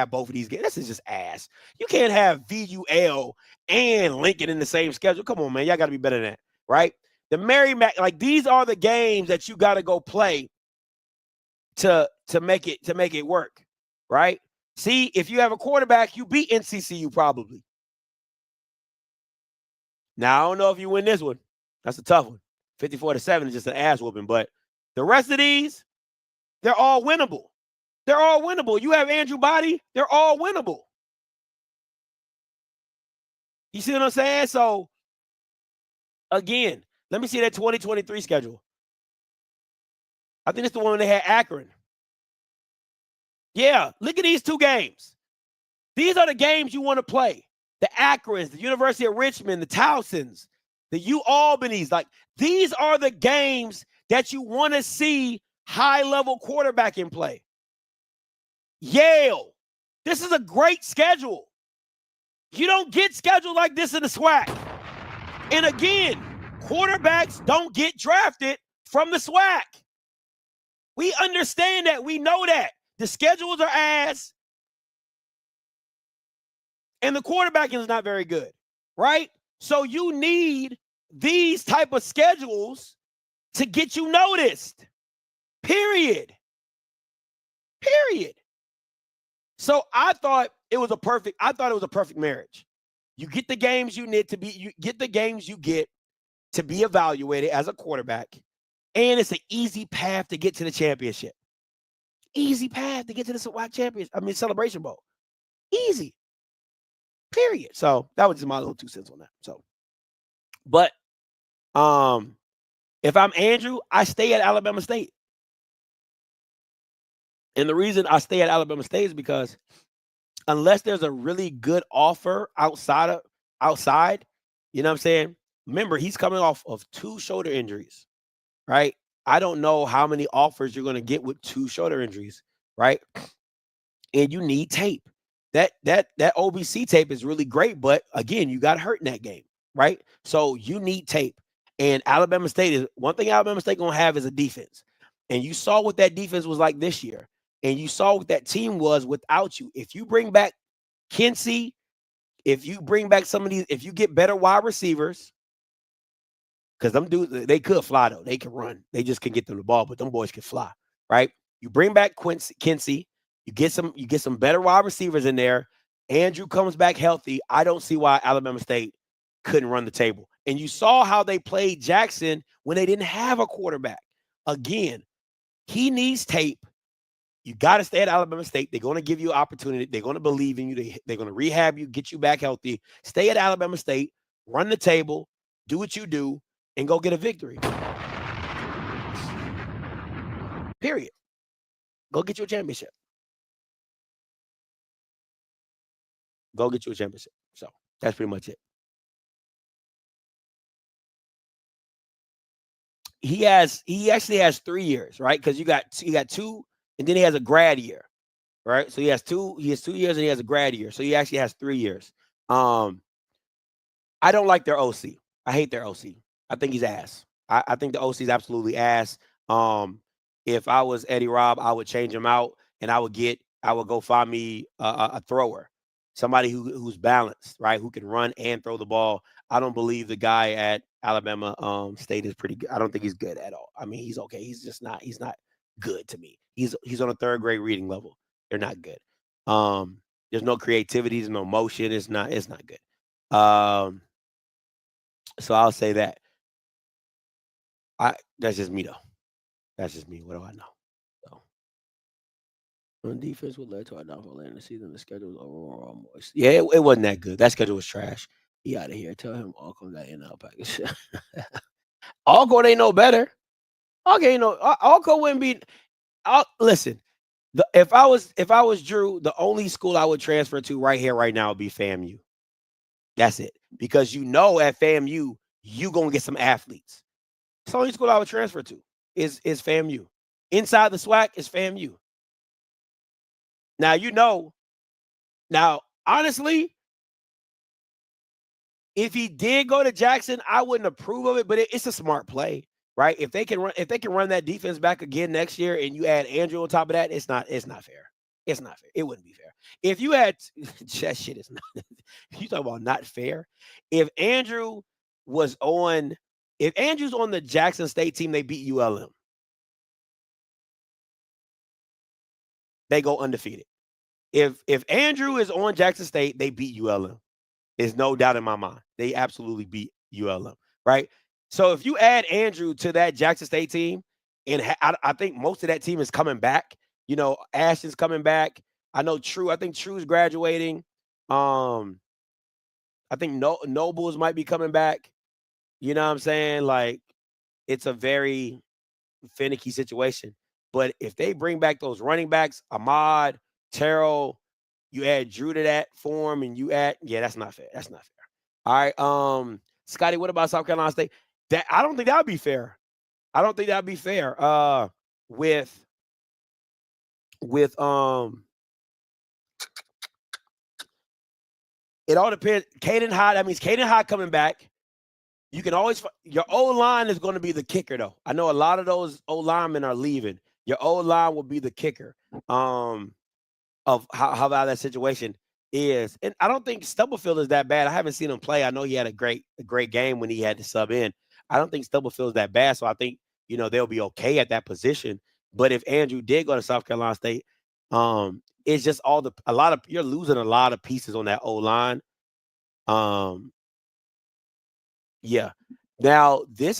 both of these games. This is just ass. You can't have VUL and Lincoln in the same schedule. Come on, man. Y'all got to be better than that, right? The Merrimack, like these are the games that you got to go play to make it work, right? See, if you have a quarterback, you beat NCCU probably. Now, I don't know if you win this one. That's a tough one. 54-7 is just an ass whooping. But the rest of these, they're all winnable. They're all winnable. You have Andrew Body, they're all winnable. You see what I'm saying? So, again, let me see that 2023 schedule. I think it's the one they had Akron. Yeah, look at these 2 games. These are the games you want to play. The Akrons, the University of Richmond, the Towsons, the U Albany's. Like, these are the games that you want to see high-level quarterbacking play. Yale. This is a great schedule. You don't get scheduled like this in the SWAC. And again, quarterbacks don't get drafted from the SWAC. We understand that. We know that. The schedules are ass. And the quarterbacking is not very good, right? So you need these type of schedules to get you noticed. Period. Period. So I thought it was a perfect marriage. You get the games you get to be evaluated as a quarterback, and it's an easy path to get to the championship. Easy path to get to the Celebration Bowl. Easy. Period. So that was just my little 2 cents on that. So, but if I'm Andrew, I stay at Alabama State. And the reason I stay at Alabama State is because unless there's a really good offer outside, you know what I'm saying? Remember, he's coming off of 2 shoulder injuries, right? I don't know how many offers you're going to get with 2 shoulder injuries, right? And you need tape. That OBC tape is really great, but again, you got hurt in that game, right? So you need tape. And Alabama State is one thing Alabama State going to have is a defense. And you saw what that defense was like this year. And you saw what that team was without you. If you bring back Kinsey, if you bring back some of these, if you get better wide receivers, because them dudes, they could fly though. They can run. They just can get them the ball, but them boys can fly, right? You bring back Kinsey, you get some better wide receivers in there. Andrew comes back healthy. I don't see why Alabama State couldn't run the table. And you saw how they played Jackson when they didn't have a quarterback. Again, he needs tape. You got to stay at Alabama State. They're going to give you an opportunity. They're going to believe in you. They're going to rehab you, get you back healthy. Stay at Alabama State, run the table, do what you do, and go get a victory. Period. Go get you a championship. Go get you a championship. So that's pretty much it. He actually has 3 years, right? Because you got 2, and then he has a grad year, right? So he has 2 years and he has a grad year. So he actually has 3 years. I don't like their OC. I hate their OC. I think he's ass. I think the OC is absolutely ass. If I was Eddie Robb, I would change him out, and I would go find me a thrower, somebody who's balanced, right? Who can run and throw the ball. I don't believe the guy at Alabama State is pretty good. I don't think he's good at all. I mean, he's okay. He's not good to me. He's on a 3rd grade reading level. They're not good. There's no creativity, there's no motion. It's not good. So I'll say that. That's just me though. That's just me. What do I know? So on defense, what led to our downfall in the season? The schedule was overall moist. Yeah, it wasn't that good. That schedule was trash. He out of here. Tell him Alco got in our package. Alco ain't no better. Okay, Alco wouldn't be. Listen, if I was Drew, the only school I would transfer to right here, right now would be FAMU. That's it. Because at FAMU, you gonna get some athletes. It's the only school I would transfer to is FAMU. Inside the SWAC is FAMU. Now, honestly, if he did go to Jackson, I wouldn't approve of it, but it's a smart play, right? If they can run that defense back again next year and you add Andrew on top of that, it's not fair. It's not fair. It wouldn't be fair. If you had that shit is not you talk about not fair. If Andrew's on the Jackson State team, they beat ULM. They go undefeated. If Andrew is on Jackson State, they beat ULM. There's no doubt in my mind. They absolutely beat ULM, right? So if you add Andrew to that Jackson State team, and I think most of that team is coming back. Ashton's coming back. I know True. I think True's graduating. I think Nobles might be coming back. You know what I'm saying? Like, it's a very finicky situation. But if they bring back those running backs, Ahmad, Terrell, you add Drew to that form, and that's not fair. That's not fair. All right. Scotty, what about South Carolina State? I don't think that would be fair. I don't think that would be fair. with it all depends. Caden High, that means Caden High coming back. You can always your O line is going to be the kicker though. I know a lot of those O linemen are leaving. Your O line will be the kicker. Of how bad that situation is. And I don't think Stubblefield is that bad. I haven't seen him play. I know he had a great game when he had to sub in. I don't think Stubblefield is that bad. So I think, they'll be okay at that position. But if Andrew did go to South Carolina State, it's just you're losing a lot of pieces on that O line. Yeah. Now, I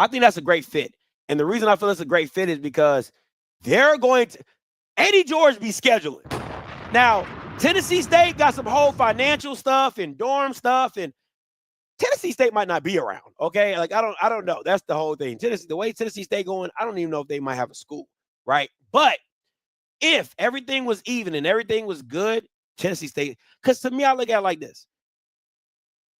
think that's a great fit. And the reason I feel it's a great fit is because they're going to Eddie George be scheduling. Now, Tennessee State got some whole financial stuff and dorm stuff, and Tennessee State might not be around. Okay, like I don't know. That's the whole thing. The way Tennessee State going, I don't even know if they might have a school, right? But if everything was even and everything was good, Tennessee State. Because to me, I look at it like this: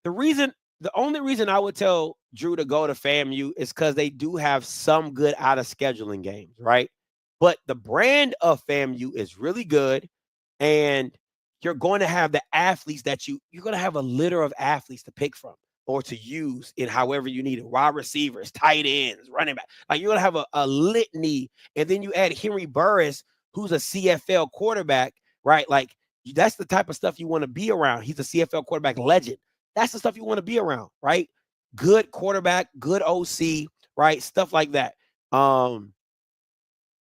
the only reason I would tell Drew to go to FAMU is because they do have some good out of scheduling games, right? But the brand of FAMU is really good, and you're going to have the athletes that you're going to have a litter of athletes to pick from or to use in however you need it. Wide receivers, tight ends, running back. Like you're going to have a litany, and then you add Henry Burris, who's a CFL quarterback, right? Like that's the type of stuff you want to be around. He's a CFL quarterback legend. That's the stuff you want to be around, right? Good quarterback, good OC, right? Stuff like that.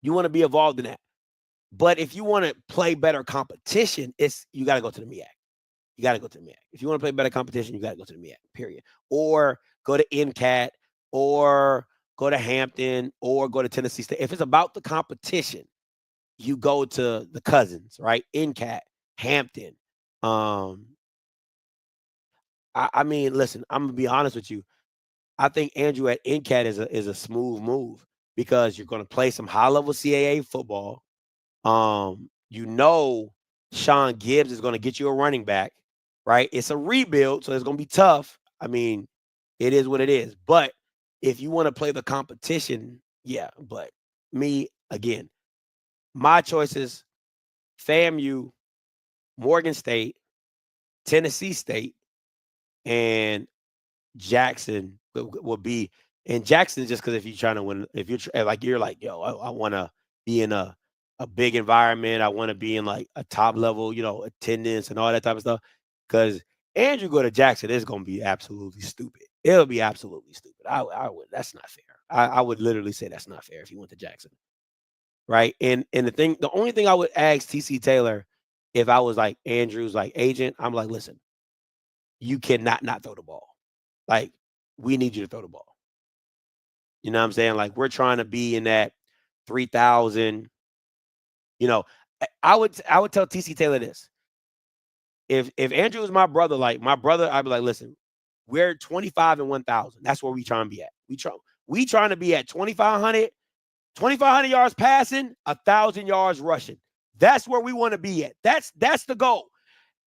You want to be involved in that. But if you want to play better competition, you got to go to the MEAC. You got to go to the MEAC. If you want to play better competition, you got to go to the MEAC, period. Or go to NCAT, or go to Hampton, or go to Tennessee State. If it's about the competition, you go to the cousins, right? NCAT, Hampton. I mean, listen, I'm going to be honest with you. I think Andrew at NCAT is a smooth move because you're going to play some high-level CAA football. Sean Gibbs is going to get you a running back, right? It's a rebuild, so it's going to be tough. I mean, it is what it is. But if you want to play the competition, yeah. But me, again, my choices, FAMU, Morgan State, Tennessee State, and Jackson will be. And Jackson just because if you're trying to win, if you're like, yo, I want to be in a big environment. I want to be in like a top level, attendance and all that type of stuff. Because Andrew go to Jackson, it's going to be absolutely stupid. It'll be absolutely stupid. I would. That's not fair. I would literally say that's not fair if he went to Jackson, right? And the only thing I would ask TC Taylor if I was like Andrew's like agent, I'm like, listen, you cannot not throw the ball. Like, we need you to throw the ball. You know what I'm saying? Like, we're trying to be in that 3,000. I would tell TC Taylor this. If Andrew was my brother, I'd be like, listen, we're 25 and 1,000. That's where we trying to be at. We trying to be at 2,500 yards passing, 1,000 yards rushing. That's where we want to be at. That's the goal.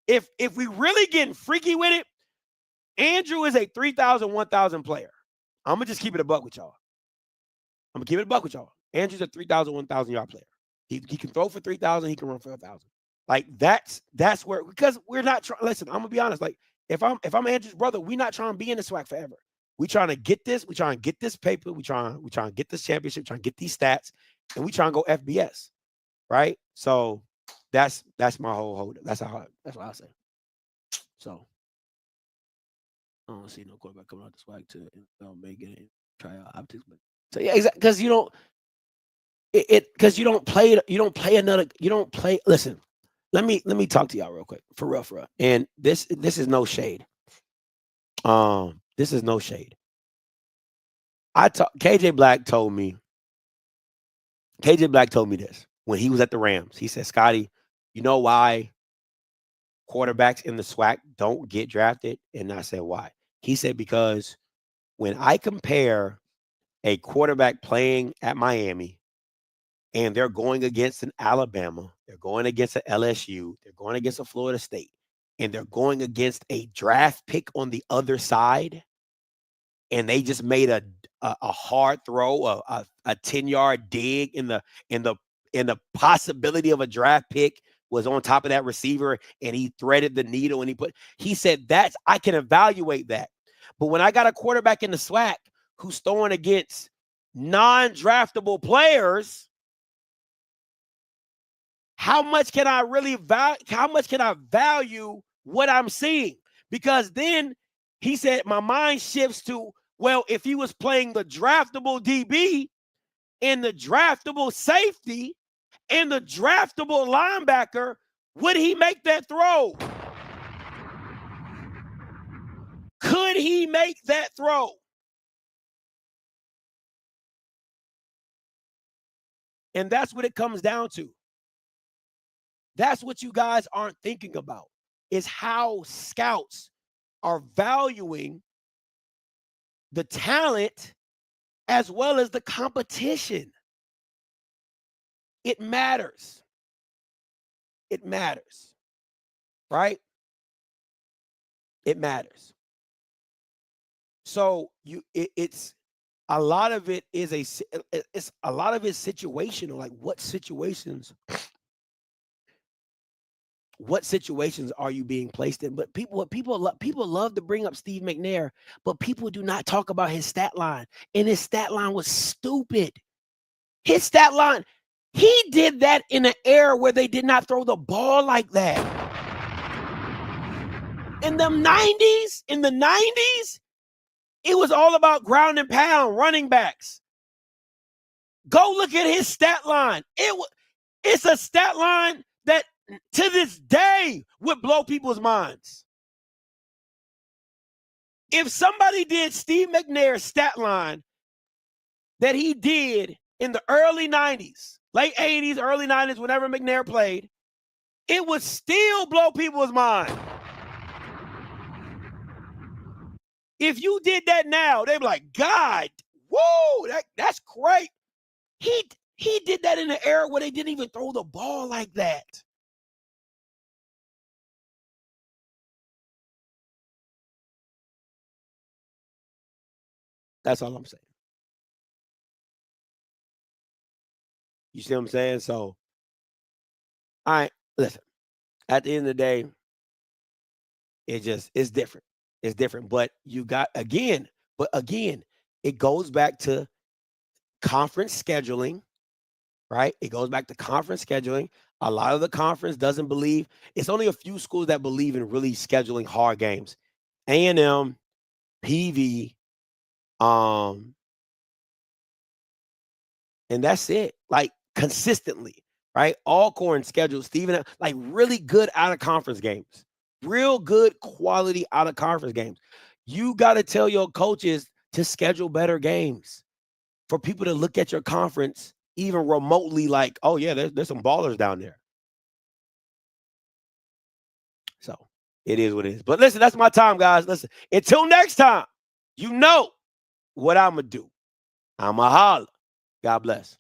If we really getting freaky with it, Andrew is a 3,000, 1,000 player. I'm going to just keep it a buck with y'all. Andrew's a 3,000, 1,000 yard player. He can throw for 3,000. He can run for 1,000. Like that's where, because we're not trying. Listen, I'm going to be honest. Like if I'm Andrew's brother, we're not trying to be in the SWAC forever. We trying to get this. We trying to get this paper. We trying to get this championship. Trying to get these stats, and we trying to go FBS, right? So that's my whole. That's what I say. So I don't see no quarterback coming out the SWAC to make it try out optics, but so yeah, exactly because you don't play. Listen, let me talk to y'all real quick for real. And this is no shade. This is no shade. KJ Black told me this when he was at the Rams. He said, Scotty, you know why quarterbacks in the SWAC don't get drafted? And I said, why? He said, because when I compare a quarterback playing at Miami and they're going against an Alabama, they're going against an LSU, they're going against a Florida State, and they're going against a draft pick on the other side, and they just made a hard throw, a 10-yard dig in the possibility of a draft pick was on top of that receiver, and he threaded the needle, and he said, that's, I can evaluate that. But when I got a quarterback in the SWAC who's throwing against non-draftable players, how much can I value what I'm seeing? Because then he said, my mind shifts to, well, if he was playing the draftable DB and the draftable safety and the draftable linebacker, would he make that throw? Could he make that throw? And that's what it comes down to. That's what you guys aren't thinking about, is how scouts are valuing the talent as well as the competition. It matters. It matters, right? It matters. So it's a lot of it is a lot of it's situational. Like what situations are you being placed in? But people love to bring up Steve McNair, but people do not talk about his stat line. And his stat line was stupid. His stat line, he did that in an era where they did not throw the ball like that. In the 90s, it was all about ground and pound, running backs. Go look at his stat line. It's a stat line that to this day would blow people's minds. If somebody did Steve McNair's stat line that he did in the early 90s, late 80s, early 90s, whenever McNair played, it would still blow people's mind. If you did that now, they'd be like, God, whoa, that's great. He did that in an era where they didn't even throw the ball like that. That's all I'm saying. You see what I'm saying? So, all right, listen, at the end of the day, it's different. It's different. But again, it goes back to conference scheduling, right? It goes back to conference scheduling. A lot of the conference doesn't believe. It's only a few schools that believe in really scheduling hard games. A&M, PV, and that's it. Like consistently, right? Alcorn schedules, Stephen, like really good out of conference games. Real good quality out of conference games. You got to tell your coaches to schedule better games for people to look at your conference even remotely like, oh yeah, there's some ballers down there. So it is what it is. But listen, that's my time, guys. Listen, until next time, you know what I'm going to do. I'm a holler. God bless.